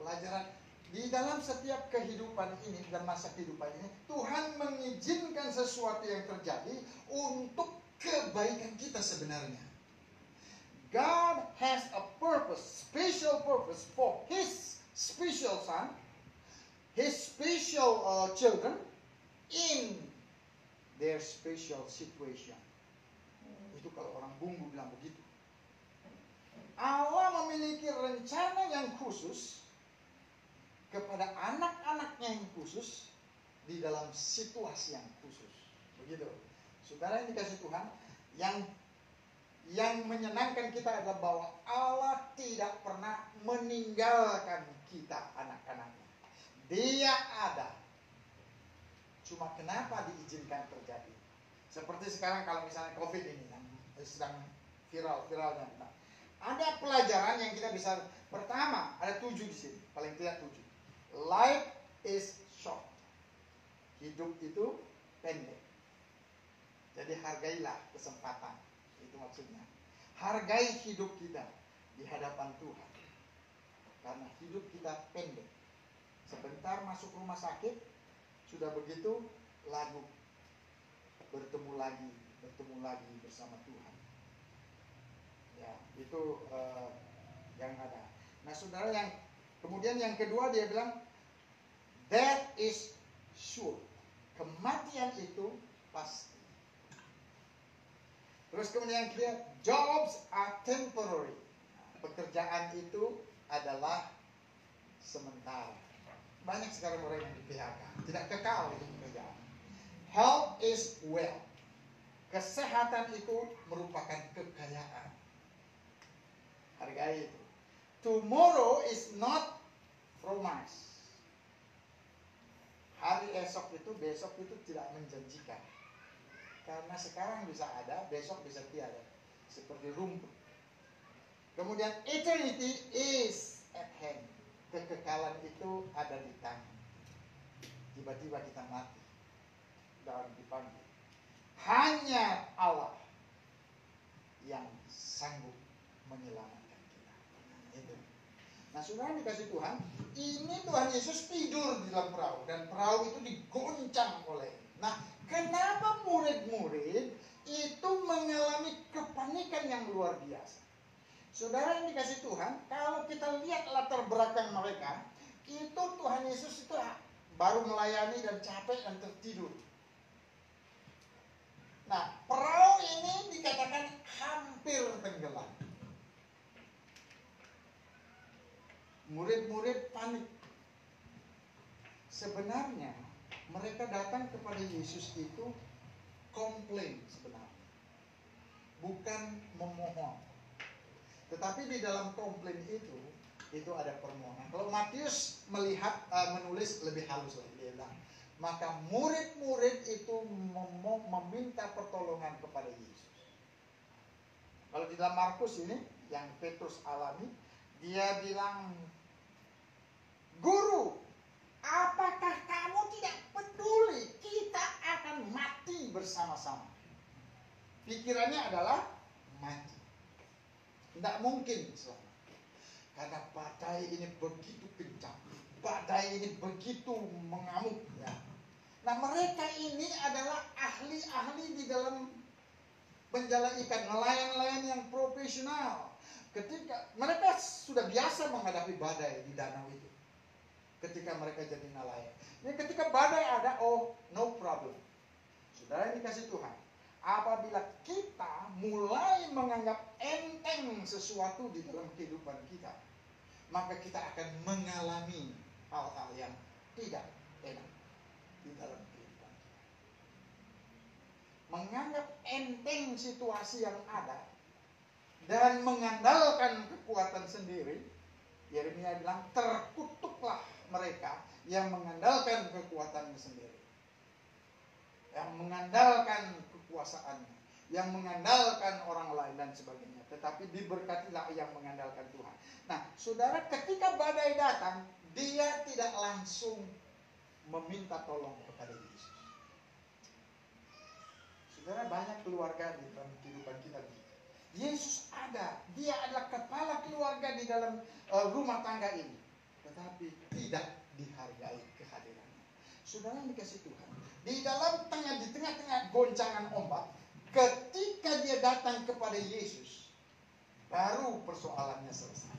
Pelajaran di dalam setiap kehidupan ini dan masa kehidupan ini, Tuhan mengizinkan sesuatu yang terjadi untuk kebaikan kita sebenarnya. God has a purpose, special purpose for His special son, His special children in their special situation. Itu kalau orang bumbu bilang begitu. Allah memiliki rencana yang khusus kepada anak-anaknya yang khusus di dalam situasi yang khusus. Begitu. Saudara yang dikasih Tuhan, yang menyenangkan kita adalah bahwa Allah tidak pernah meninggalkan kita anak-anaknya. Dia ada. Cuma kenapa diizinkan terjadi? Seperti sekarang kalau misalnya COVID ini yang sedang viralnya. Ada pelajaran yang kita bisa. Pertama, ada 7 di sini, paling tidak 7. Life is short. Hidup itu pendek. Jadi hargailah kesempatan. Itu maksudnya. Hargai hidup kita di hadapan Tuhan. Karena hidup kita pendek. Sebentar masuk rumah sakit, sudah begitu lagu bertemu lagi bersama Tuhan. Ya, itu yang ada. Nah, saudara, kemudian yang kedua dia bilang death is sure. Kematian itu pasti. Terus kemudian yang ketiga, jobs are temporary. Pekerjaan itu adalah sementara. Banyak sekarang orang yang di PHK, tidak kekal itu pekerjaan. Health is wealth. Kesehatan itu merupakan kekayaan. Hargai itu. Tomorrow is not promise. Hari esok itu, besok itu tidak menjanjikan. Karena sekarang bisa ada, besok bisa tiada. Seperti rumput. Kemudian eternity is at hand. Kekekalan itu ada di tangan. Tiba-tiba kita mati dan dipanggil. Hanya Allah yang sanggup menyelamatkan kita. Itu. Nah, saudara dikasih Tuhan, ini Tuhan Yesus tidur di dalam perahu dan perahu itu digoncang oleh. Nah, kenapa murid-murid itu mengalami kepanikan yang luar biasa? Saudara yang dikasih Tuhan, kalau kita lihat latar belakang mereka, itu Tuhan Yesus itu baru melayani dan capek dan tertidur. Nah, perahu ini dikatakan hampir tenggelam. Murid-murid panik. Sebenarnya mereka datang kepada Yesus itu komplain sebenarnya. Bukan memohon. Tetapi di dalam komplain itu ada permohonan. Kalau Matius menulis lebih halus lagi, dia bilang, maka murid-murid itu meminta pertolongan kepada Yesus. Kalau di dalam Markus ini, yang Petrus alami, dia bilang, Guru, apakah kamu tidak peduli bersama-sama. Pikirannya adalah mati. Tidak mungkin selamat. Karena badai ini begitu kencang. Badai ini begitu mengamuk. Ya. Nah, mereka ini adalah ahli-ahli di dalam menjala ikan, nelayan-nelayan yang profesional. Ketika mereka sudah biasa menghadapi badai di danau itu. Ketika mereka jadi nelayan. Ya, ketika badai ada, oh no problem. Saudara yang dikasih Tuhan, apabila kita mulai menganggap enteng sesuatu di dalam kehidupan kita, maka kita akan mengalami hal-hal yang tidak enak di dalam kehidupan kita. Menganggap enteng situasi yang ada dan mengandalkan kekuatan sendiri, Yeremia bilang, terkutuklah mereka yang mengandalkan kekuatannya sendiri, yang mengandalkan kekuasaannya, yang mengandalkan orang lain dan sebagainya. Tetapi diberkatilah yang mengandalkan Tuhan. Nah, saudara, ketika badai datang, dia tidak langsung meminta tolong kepada Yesus. Saudara, banyak keluarga di dalam kehidupan kita. Yesus ada, dia adalah kepala keluarga di dalam rumah tangga ini. Tetapi tidak dihargai kehadirannya. Saudara yang dikasih Tuhan, di tengah-tengah goncangan ombak, ketika dia datang kepada Yesus, baru persoalannya selesai.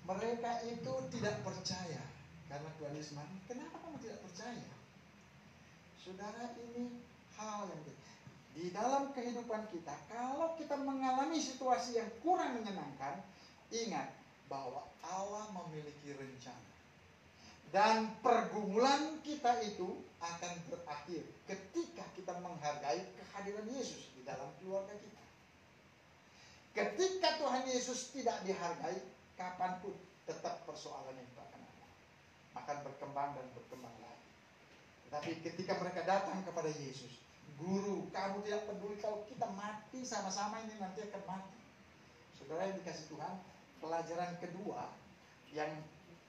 Mereka itu tidak percaya karena Tuhan Yesus bilang, kenapa kamu tidak percaya? Saudara, ini hal yang di dalam kehidupan kita, kalau kita mengalami situasi yang kurang menyenangkan, ingat bahwa Allah memiliki rencana. Dan pergumulan kita itu akan berakhir ketika kita menghargai kehadiran Yesus di dalam keluarga kita. Ketika Tuhan Yesus tidak dihargai, kapanpun tetap persoalan yang akan ada. Akan berkembang dan berkembang lagi. Tetapi ketika mereka datang kepada Yesus, Guru, kamu tidak peduli kalau kita mati sama-sama, ini nanti akan mati. Saudara yang dikasih Tuhan, pelajaran kedua yang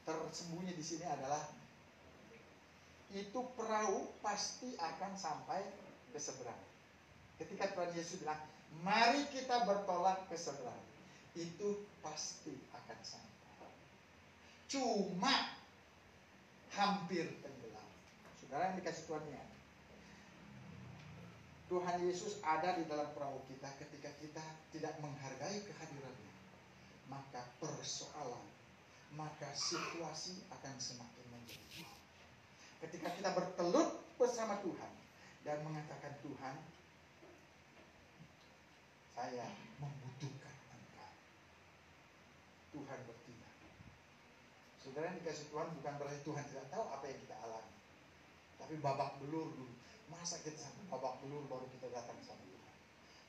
tersembunyi di sini adalah itu perahu pasti akan sampai ke seberang. Ketika Tuhan Yesus bilang, mari kita bertolak ke seberang, itu pasti akan sampai. Cuma hampir tenggelam. Saudara yang dikasih Tuhan ya, Tuhan Yesus ada di dalam perahu kita ketika kita tidak menghargai kehadirannya. Maka persoalan, maka situasi akan semakin menjadi. Ketika kita bertelut bersama Tuhan dan mengatakan, Tuhan, saya membutuhkan Engkau. Tuhan bertindak. Saudara yang dikasih Tuhan, bukan berarti Tuhan tidak tahu apa yang kita alami. Tapi babak belur dulu. Masa kita sampai babak belur baru kita datang sama Tuhan?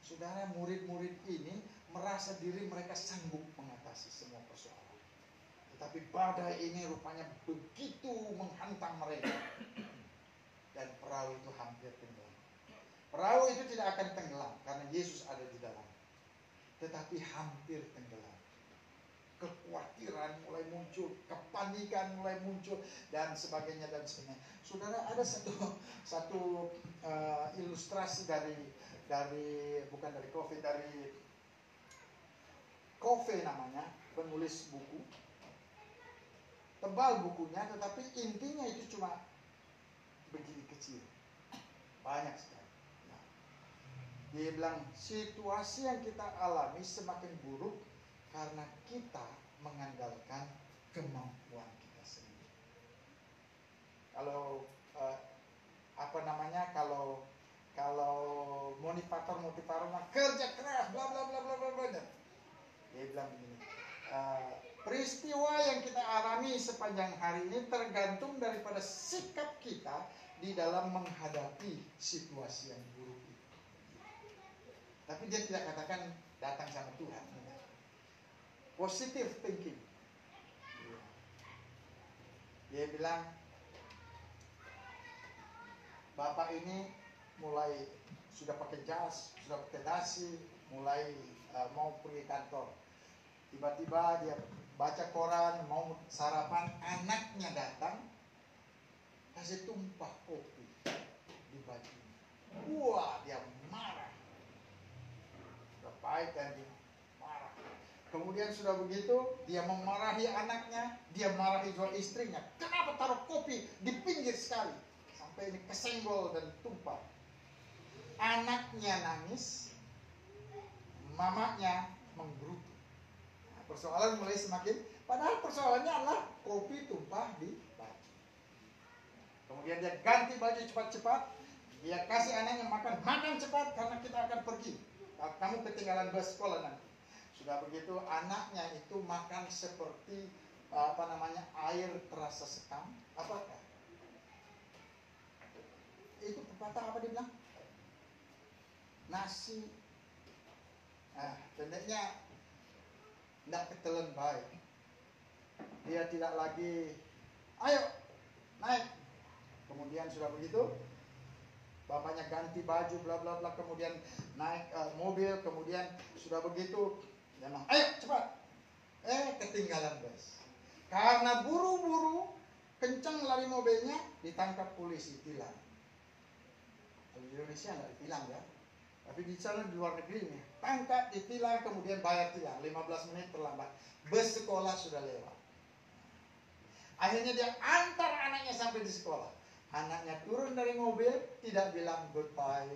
Saudara, murid-murid ini merasa diri mereka sanggup mengatasi semua persoalan. Tetapi badai ini rupanya begitu menghantam mereka. Dan perahu itu hampir tenggelam. Perahu itu tidak akan tenggelam karena Yesus ada di dalam. Tetapi hampir tenggelam. Kekhawatiran mulai muncul, kepanikan mulai muncul, dan sebagainya dan sebagainya. Saudara, ada satu ilustrasi dari bukan dari COVID, dari Covey namanya, penulis buku. Tebal bukunya, tetapi intinya itu cuma begini kecil, banyak sekali. Nah, dia bilang situasi yang kita alami semakin buruk karena kita mengandalkan kemampuan kita sendiri. Kalau kalau motivator kerja keras, bla bla bla bla bla bla. Dia bilang begini, peristiwa yang kita alami sepanjang hari ini tergantung daripada sikap kita di dalam menghadapi situasi yang buruk itu. Tapi dia tidak katakan datang sama Tuhan. Positive thinking. Dia bilang, Bapak ini mulai sudah pakai jas, sudah pakai dasi, mulai mau pergi kantor. Tiba-tiba dia baca koran, mau sarapan, anaknya datang kasih tumpah kopi di baju. Wah, dia marah. Udah baik kan dia marah. Kemudian sudah begitu, dia memarahi anaknya, dia marahi juga istrinya. Kenapa taruh kopi di pinggir sekali? Sampai ini kesenggol dan tumpah. Anaknya nangis, mamanya menggerutu. Nah, persoalan mulai semakin, padahal persoalannya adalah kopi tumpah di baju. Kemudian dia ganti baju cepat-cepat, dia kasih anaknya makan cepat karena kita akan pergi. Kamu ketinggalan bus sekolah nanti. Sudah begitu anaknya itu makan seperti air terasa sekam. Apakah? Itu pepatah apa dia bilang? Nasi. Nah, pendeknya tidak ketelan baik. Dia tidak lagi, ayo naik. Kemudian sudah begitu, bapaknya ganti baju bla bla bla, kemudian naik mobil, kemudian sudah begitu, dia bilang, ayo cepat. Ketinggalan bus. Karena buru-buru, kencang lari mobilnya, ditangkap polisi, tilang. Kalau di Indonesia nggak ditilang ya. Tapi di sana di luar negeri ini, tangkap, ditilang, kemudian bayar tilang. 15 menit terlambat. Bus sekolah sudah lewat. Akhirnya dia antar anaknya sampai di sekolah. Anaknya turun dari mobil, tidak bilang goodbye,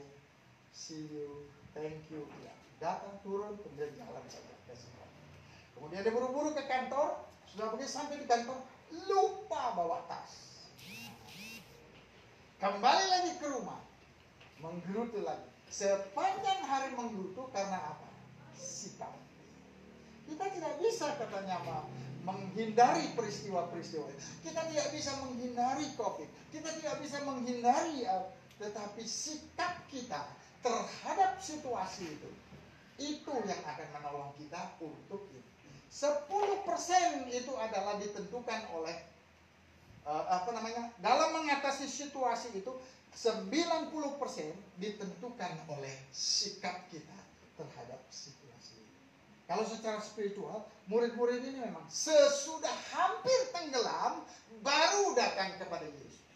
see you, thank you. Tidak. Datang, turun, kemudian jalan saja ke sekolah. Kemudian dia buru-buru ke kantor. Sudah begitu sampai di kantor, lupa bawa tas. Kembali lagi ke rumah, menggerutu lagi. Sepanjang hari menggerutu karena apa? Sikap. Kita tidak bisa katanya menghindari peristiwa-peristiwa. Kita tidak bisa menghindari COVID. Kita tidak bisa menghindari, tetapi sikap kita terhadap situasi itu yang akan menolong kita untuk itu. 10% itu adalah ditentukan oleh dalam mengatasi situasi itu 90% ditentukan oleh sikap kita terhadap situasi itu. Kalau secara spiritual, murid-murid ini memang sesudah hampir tenggelam baru datang kepada Yesus.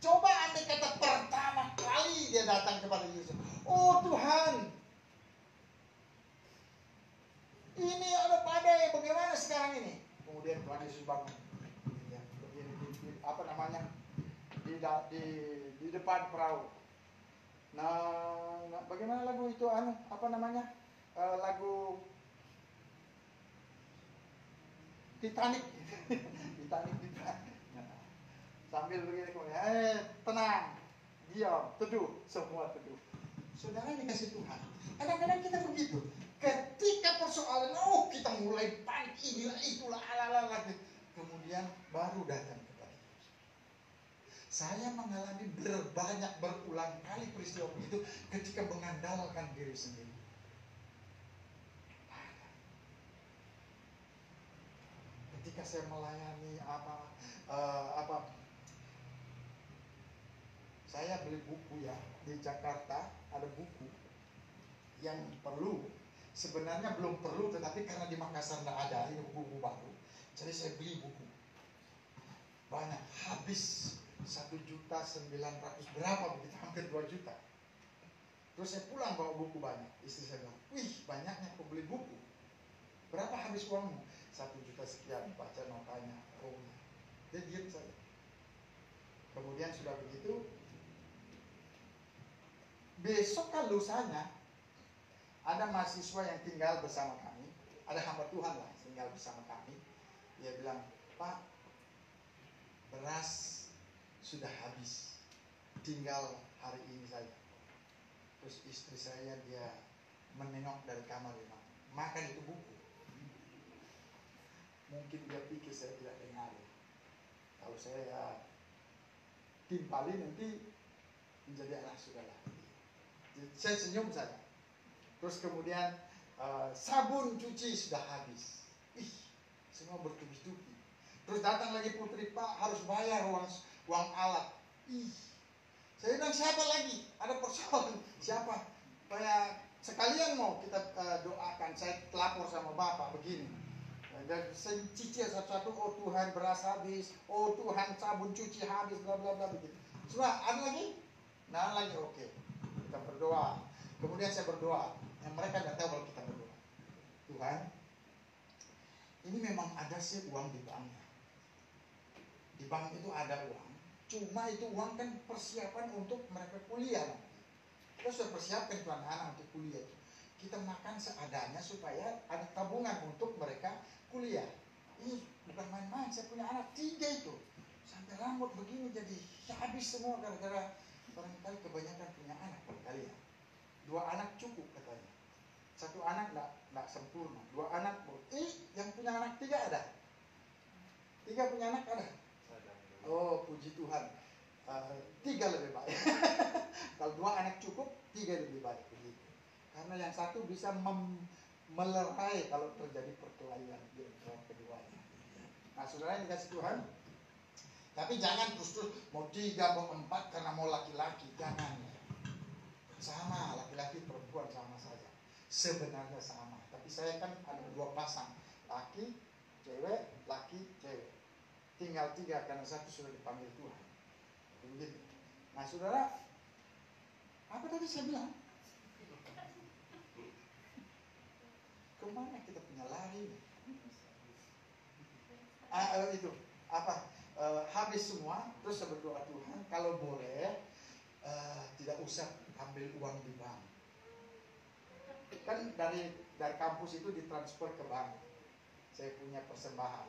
Coba andai kata pertama kali dia datang kepada Yesus. Oh Tuhan, ini ada badai, bagaimana sekarang ini? Kemudian Tuhan Yesus bangun. Ya, di depan perahu. Nah, bagaimana lagu itu lagu Titanic. Titanic. Nah, sambil begini kemudian, tenang, diam, teduh, semua teduh. Saudara dikasih Tuhan. Kadang-kadang kita begitu. Ketika persoalan, kita mulai panik, inilah itulah, alalala. Kemudian baru datang kepada Yesus. Saya mengalami berulang kali peristiwa begitu ketika mengandalkan diri sendiri. Ketika saya melayani saya beli buku ya di Jakarta, ada buku yang perlu, sebenarnya belum perlu, tetapi karena di Makassar tidak ada, ini buku baru, jadi saya beli buku banyak, habis 1.900.000 berapa begitu, hampir 2 juta. Terus saya pulang bawa buku banyak, istri saya bilang, wih banyaknya kau beli buku, berapa habis uangmu? 1 juta sekian, baca notanya, dia diam saja. Kemudian sudah begitu, besok kan lusanya ada mahasiswa yang tinggal bersama kami, ada hamba Tuhan lah tinggal bersama kami. Dia bilang, Pak, beras sudah habis, tinggal hari ini saja. Terus istri saya dia menengok dari kamar, dia bilang, makan itu buku. Mungkin dia pikir saya tidak dengar. Kalau saya timpali nanti menjadi anak saudara. Saya senyum saja. Terus kemudian sabun cuci sudah habis. Semua bertubi-tubi. Terus datang lagi putri, Pak harus bayar uang alat. Saya bilang siapa lagi? Ada persoalan. Siapa? Sekalian mau kita doakan. Saya lapor sama Bapak begini. Dan cicil satu-satu, oh Tuhan beras habis, oh Tuhan sabun cuci habis, bla bla bla begitu. Sudah, ada lagi? Nah lagi, oke. Kita berdoa. Kemudian saya berdoa. Yang mereka tidak tahu kalau kita berdoa. Tuhan, ini memang ada sih uang di banknya. Di bank itu ada uang. Cuma itu uang kan persiapan untuk mereka kuliah. Kita sudah persiapkan tuan anak untuk kuliah. Kita makan seadanya supaya ada tabungan untuk mereka kuliah. Ini bukan main-main, saya punya anak 3 itu. Sampai rambut begini jadi habis semua gara-gara barangkali kebanyakan punya anak kali ya. 2 anak cukup katanya. 1 anak enggak sempurna. 2 anak yang punya anak 3 ada. 3 punya anak ada. Oh puji Tuhan. 3 lebih baik. Kalau 2 anak cukup, 3 lebih baik begitu. Karena yang satu bisa melerai kalau terjadi perkelahian di antara keduanya. Nah, saudara yang dikasih Tuhan, tapi jangan terus mau 3 mau 4 karena mau laki-laki, jangan. Sama laki-laki perempuan sama saja. Sebenarnya sama. Tapi saya kan ada 2 pasang, laki, cewek, laki, cewek. Tinggal 3 karena satu sudah dipanggil Tuhan. Begitu. Nah, saudara, apa tadi saya bilang? Kemana kita punya lari? Itu apa? Habis semua, terus saya berdoa Tuhan, kalau boleh tidak usah ambil uang di bank. Kan dari kampus itu ditransfer ke bank. Saya punya persembahan.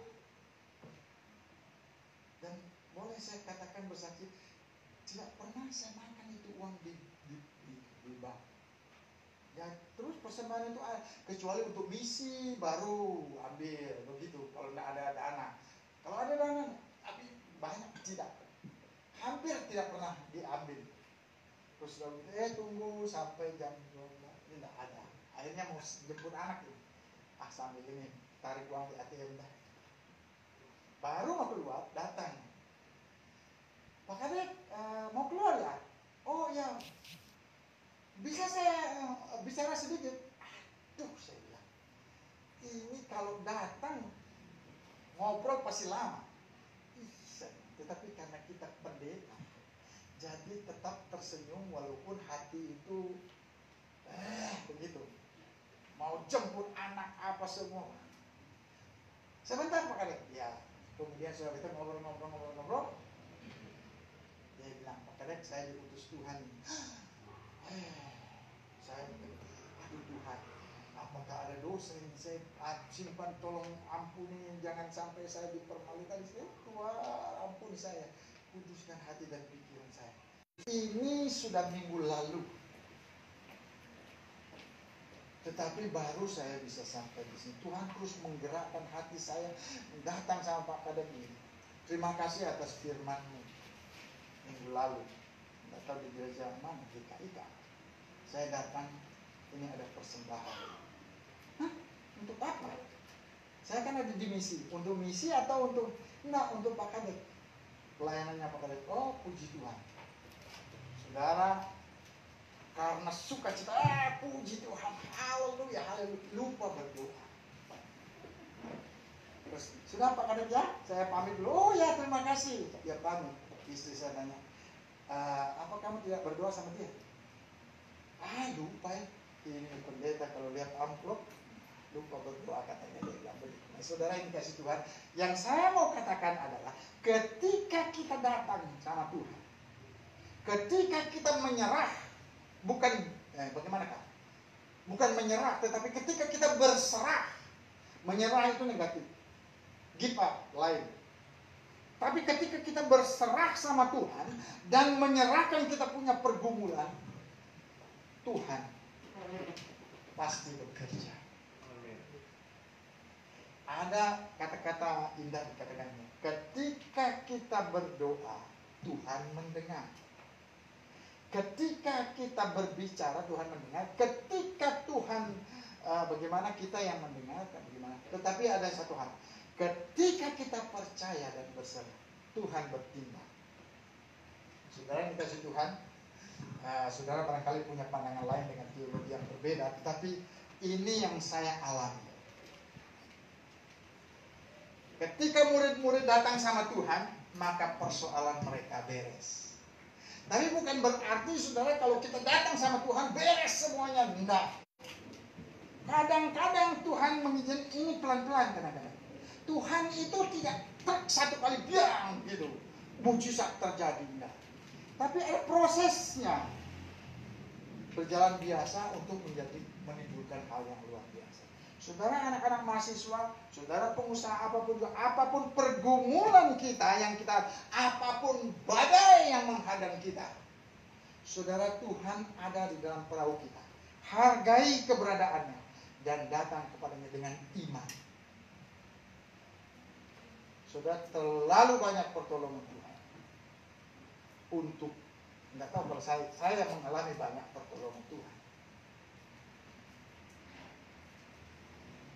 Dan boleh saya katakan bersaksi, tidak pernah saya makan itu uang di bank. Ya terus persembahan itu kecuali untuk misi baru ambil begitu. Kalau tidak ada dana, kalau ada dana, tapi banyak tidak, hampir tidak pernah diambil. Terus tunggu sampai jam 12 tidak ada. Akhirnya mau jemput anak ini, sambil ini tarik uang di ATM dah. Baru mau keluar datang, Pak Kadek mau keluar ya? Oh ya. Bisa saya bicara sedikit? Aduh, saya bilang, ini kalau datang ngobrol pasti lama. Tetapi karena kita pendeta, jadi tetap tersenyum walaupun hati itu begitu. Mau jemput anak apa semua. Sebentar Pak Kadek. Ya, kemudian sudah kita ngobrol. Dia bilang, Pak Kadek, saya diutus Tuhan. Saya aduh Tuhan, apakah ada dosa yang saya simpan, tolong ampuni, jangan sampai saya dipermalukan. Tuhan ampuni saya, kuduskan hati dan pikiran saya. Ini sudah minggu lalu, tetapi baru saya bisa sampai di sini. Tuhan terus menggerakkan hati saya datang sama Pak Kadek ini. Terima kasih atas firman-Mu minggu lalu. Tidak tahu di gereja mana, di KIK. Saya datang, ini ada persembahan. Hah? Untuk apa? Saya kan ada di misi. Untuk misi atau untuk? Enggak, untuk Pak Kadek. Pelayanannya Pak Kadek. Oh, puji Tuhan. Saudara, karena sukacita, puji Tuhan, haleluya, lupa berdoa. Terus, sudah Pak Kadek ya? Saya pamit dulu. Oh ya, terima kasih. Ya pamit. Istri saya nanya, apa kamu tidak berdoa sama dia? Lupa ya. Ini pendeta kalau lihat amplop lupa berdoa katanya, dia bilang begitu. Nah, saudara yang dikasih Tuhan, yang saya mau katakan adalah ketika kita datang sama Tuhan, ketika kita menyerah, bukan bagaimana Kak? Bukan menyerah, tetapi ketika kita berserah. Menyerah itu negatif, give up lain. Tapi ketika kita berserah sama Tuhan dan menyerahkan kita punya pergumulan, Tuhan pasti bekerja. Ada kata-kata indah dikatakannya. Ketika kita berdoa, Tuhan mendengar. Ketika kita berbicara, Tuhan mendengar. Ketika Tuhan bagaimana kita yang mendengar, bagaimana. Tetapi ada satu hal. Ketika kita percaya dan berserah, Tuhan bertindak. Saudara yang dikasih Tuhan, saudara barangkali punya pandangan lain dengan teologi yang berbeda, tetapi ini yang saya alami. Ketika murid-murid datang sama Tuhan, maka persoalan mereka beres. Tapi bukan berarti saudara kalau kita datang sama Tuhan beres semuanya. Enggak. Kadang-kadang Tuhan mengizinkan ini pelan-pelan kadang-kadang. Tuhan itu tidak satu kali biang gitu, mujizat terjadi. Enggak. Tapi ada prosesnya. Berjalan biasa untuk menimbulkan hal yang luar biasa. Saudara anak-anak mahasiswa, saudara pengusaha apapun juga, apapun pergumulan kita yang kita, apapun badai yang menghadang kita, saudara, Tuhan ada di dalam perahu kita. Hargai keberadaannya dan datang kepadanya dengan iman. Saudara, terlalu banyak pertolongan Tuhan untuk, nggak tahu kalau saya mengalami banyak pertolongan Tuhan.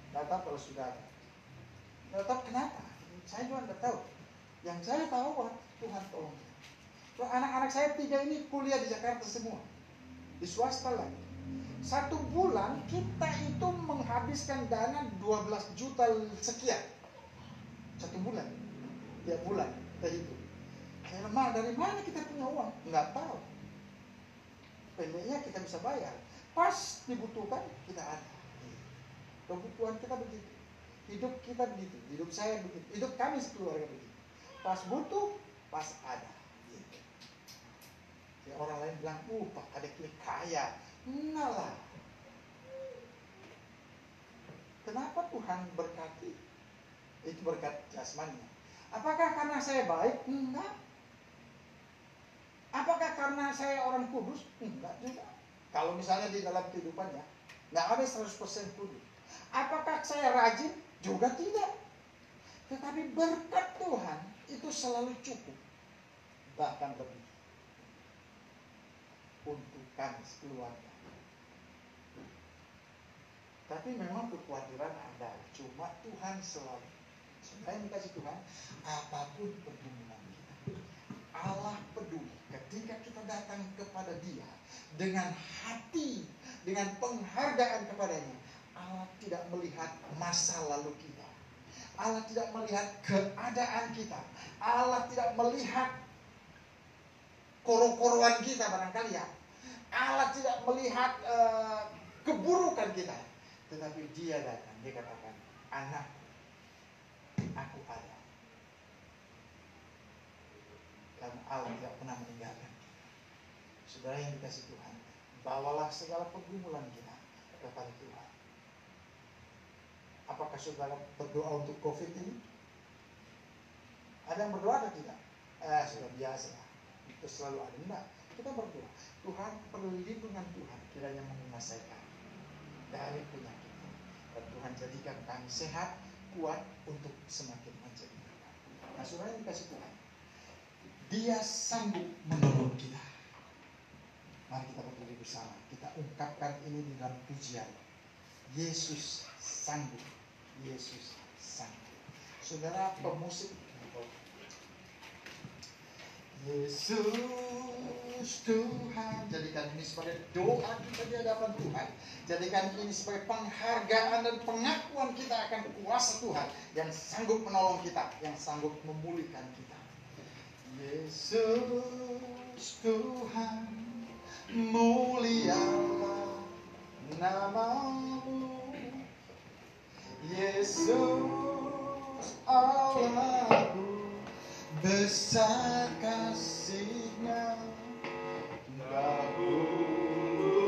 Nggak tahu kalau sudah ada. Nggak tahu kenapa. Saya juga nggak tahu. Yang saya tahu bahwa Tuhan tolong. So, anak-anak saya 3 ini kuliah di Jakarta semua. Di swasta lagi. 1 bulan kita itu menghabiskan dana 12 juta sekian. 1 bulan. Tiap bulan kita hitung. Saya lemah, dari mana kita punya uang? Nggak tahu. Pendeknya kita bisa bayar. Pas dibutuhkan kita ada. Kebutuhan kita begitu, hidup kita begitu, hidup saya begitu, hidup kami sekeluarga begitu. Pas butuh, pas ada. Gitu. Ya, orang lain bilang, Pak adik ini kaya. Enggak lah. Kenapa Tuhan berkati? Itu berkat jasmani. Apakah karena saya baik? Enggak. Apakah karena saya orang kudus? Enggak juga. Kalau misalnya di dalam kehidupannya, nggak ada 100% kudus. Apakah saya rajin? Juga tidak. Tetapi berkat Tuhan itu selalu cukup. Bahkan lebih. Untuk kami keluarga. Tapi memang kekhawatiran ada. Cuma Tuhan selalu. Sebenarnya yang dikasih Tuhan, apapun pergumulan kita, Allah peduli. Ketika kita datang kepada Dia dengan hati, dengan penghargaan kepadanya, Allah tidak melihat masa lalu kita. Allah tidak melihat keadaan kita. Allah tidak melihat koro-koroan kita barangkali ya. Allah tidak melihat keburukan kita. Tetapi Dia datang, Dia katakan, anak, aku ada. Karena Allah tidak pernah meninggalkan kita. Saudara yang dikasih Tuhan, bawalah segala pergumulan kita kepada Tuhan. Apakah saudara berdoa untuk COVID ini? Ada yang berdoa atau tidak? Sudah biasa. Itu selalu ada. Enggak. Kita berdoa. Tuhan, perlindungan Tuhan kiranya menguasai kami dari penyakit. Dan Tuhan jadikan kami sehat, kuat untuk semakin menjadi berkat. Nah, saudara yang dikasih Tuhan, Dia sanggup menolong kita. Mari kita berdiri bersama. Kita ungkapkan ini di dalam pujian. Yesus sanggup. Yesus sanggup. Saudara pemusik, Yesus Tuhan, jadikan ini sebagai doa kita di hadapan Tuhan. Jadikan ini sebagai penghargaan dan pengakuan kita akan kuasa Tuhan yang sanggup menolong kita, yang sanggup memulihkan kita. Yesus Tuhan, mulialah nama-Mu. Yesus Allahku, besar kasih-Nya, dahulu,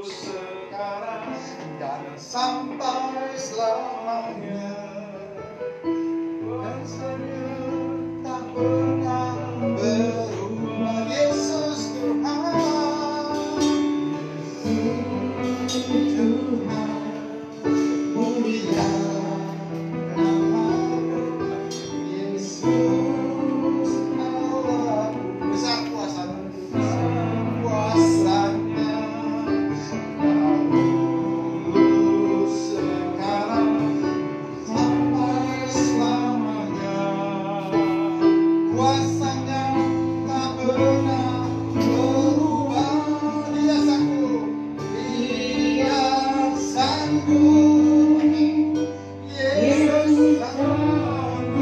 sekarang, dan sampai selamanya. Dan senyum tak pernah berubah. Yesus Tuhan, Yesus Tuhan, mulia nama-Mu. Yesus Allah, besar kuasa-Nya, dahulu, sekarang, sampai selamanya. Kuasa-Nya tak pernah berubah. Dia sanggup, Dia sanggup. Yesus sanggup.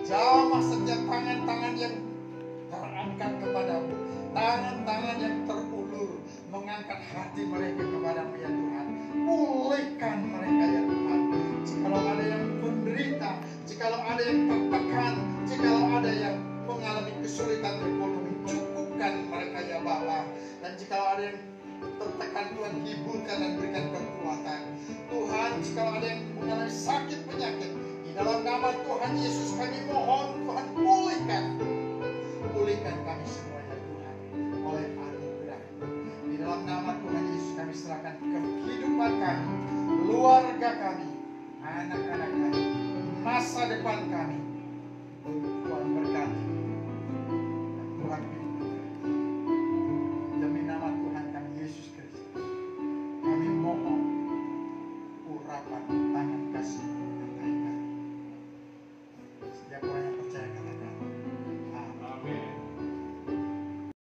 Jamah setiap tangan-tangan yang terangkat kepadamu, tangan-tangan yang terulur mengangkat hati mereka kepadamu ya Tuhan. Pulihkan mereka ya Tuhan. Jikalau ada yang menderita, jikalau ada yang tertekan, jikalau ada yang mengalami kesulitan ekonomi, cukupkan mereka ya Bapa. Dan jikalau ada yang tertekan, Tuhan hiburkan dan berikan kekuatan. Tuhan, jikalau ada yang mengalami sakit penyakit, dalam nama Tuhan Yesus kami mohon, Tuhan pulihkan kami semuanya Tuhan oleh anugerah. Di dalam nama Tuhan Yesus kami serahkan kehidupan kami, keluarga kami, anak-anak kami, masa depan kami. Tuhan berkati, Tuhan pimpin. Demi nama Tuhan kami Yesus Kristus, kami mohon urapan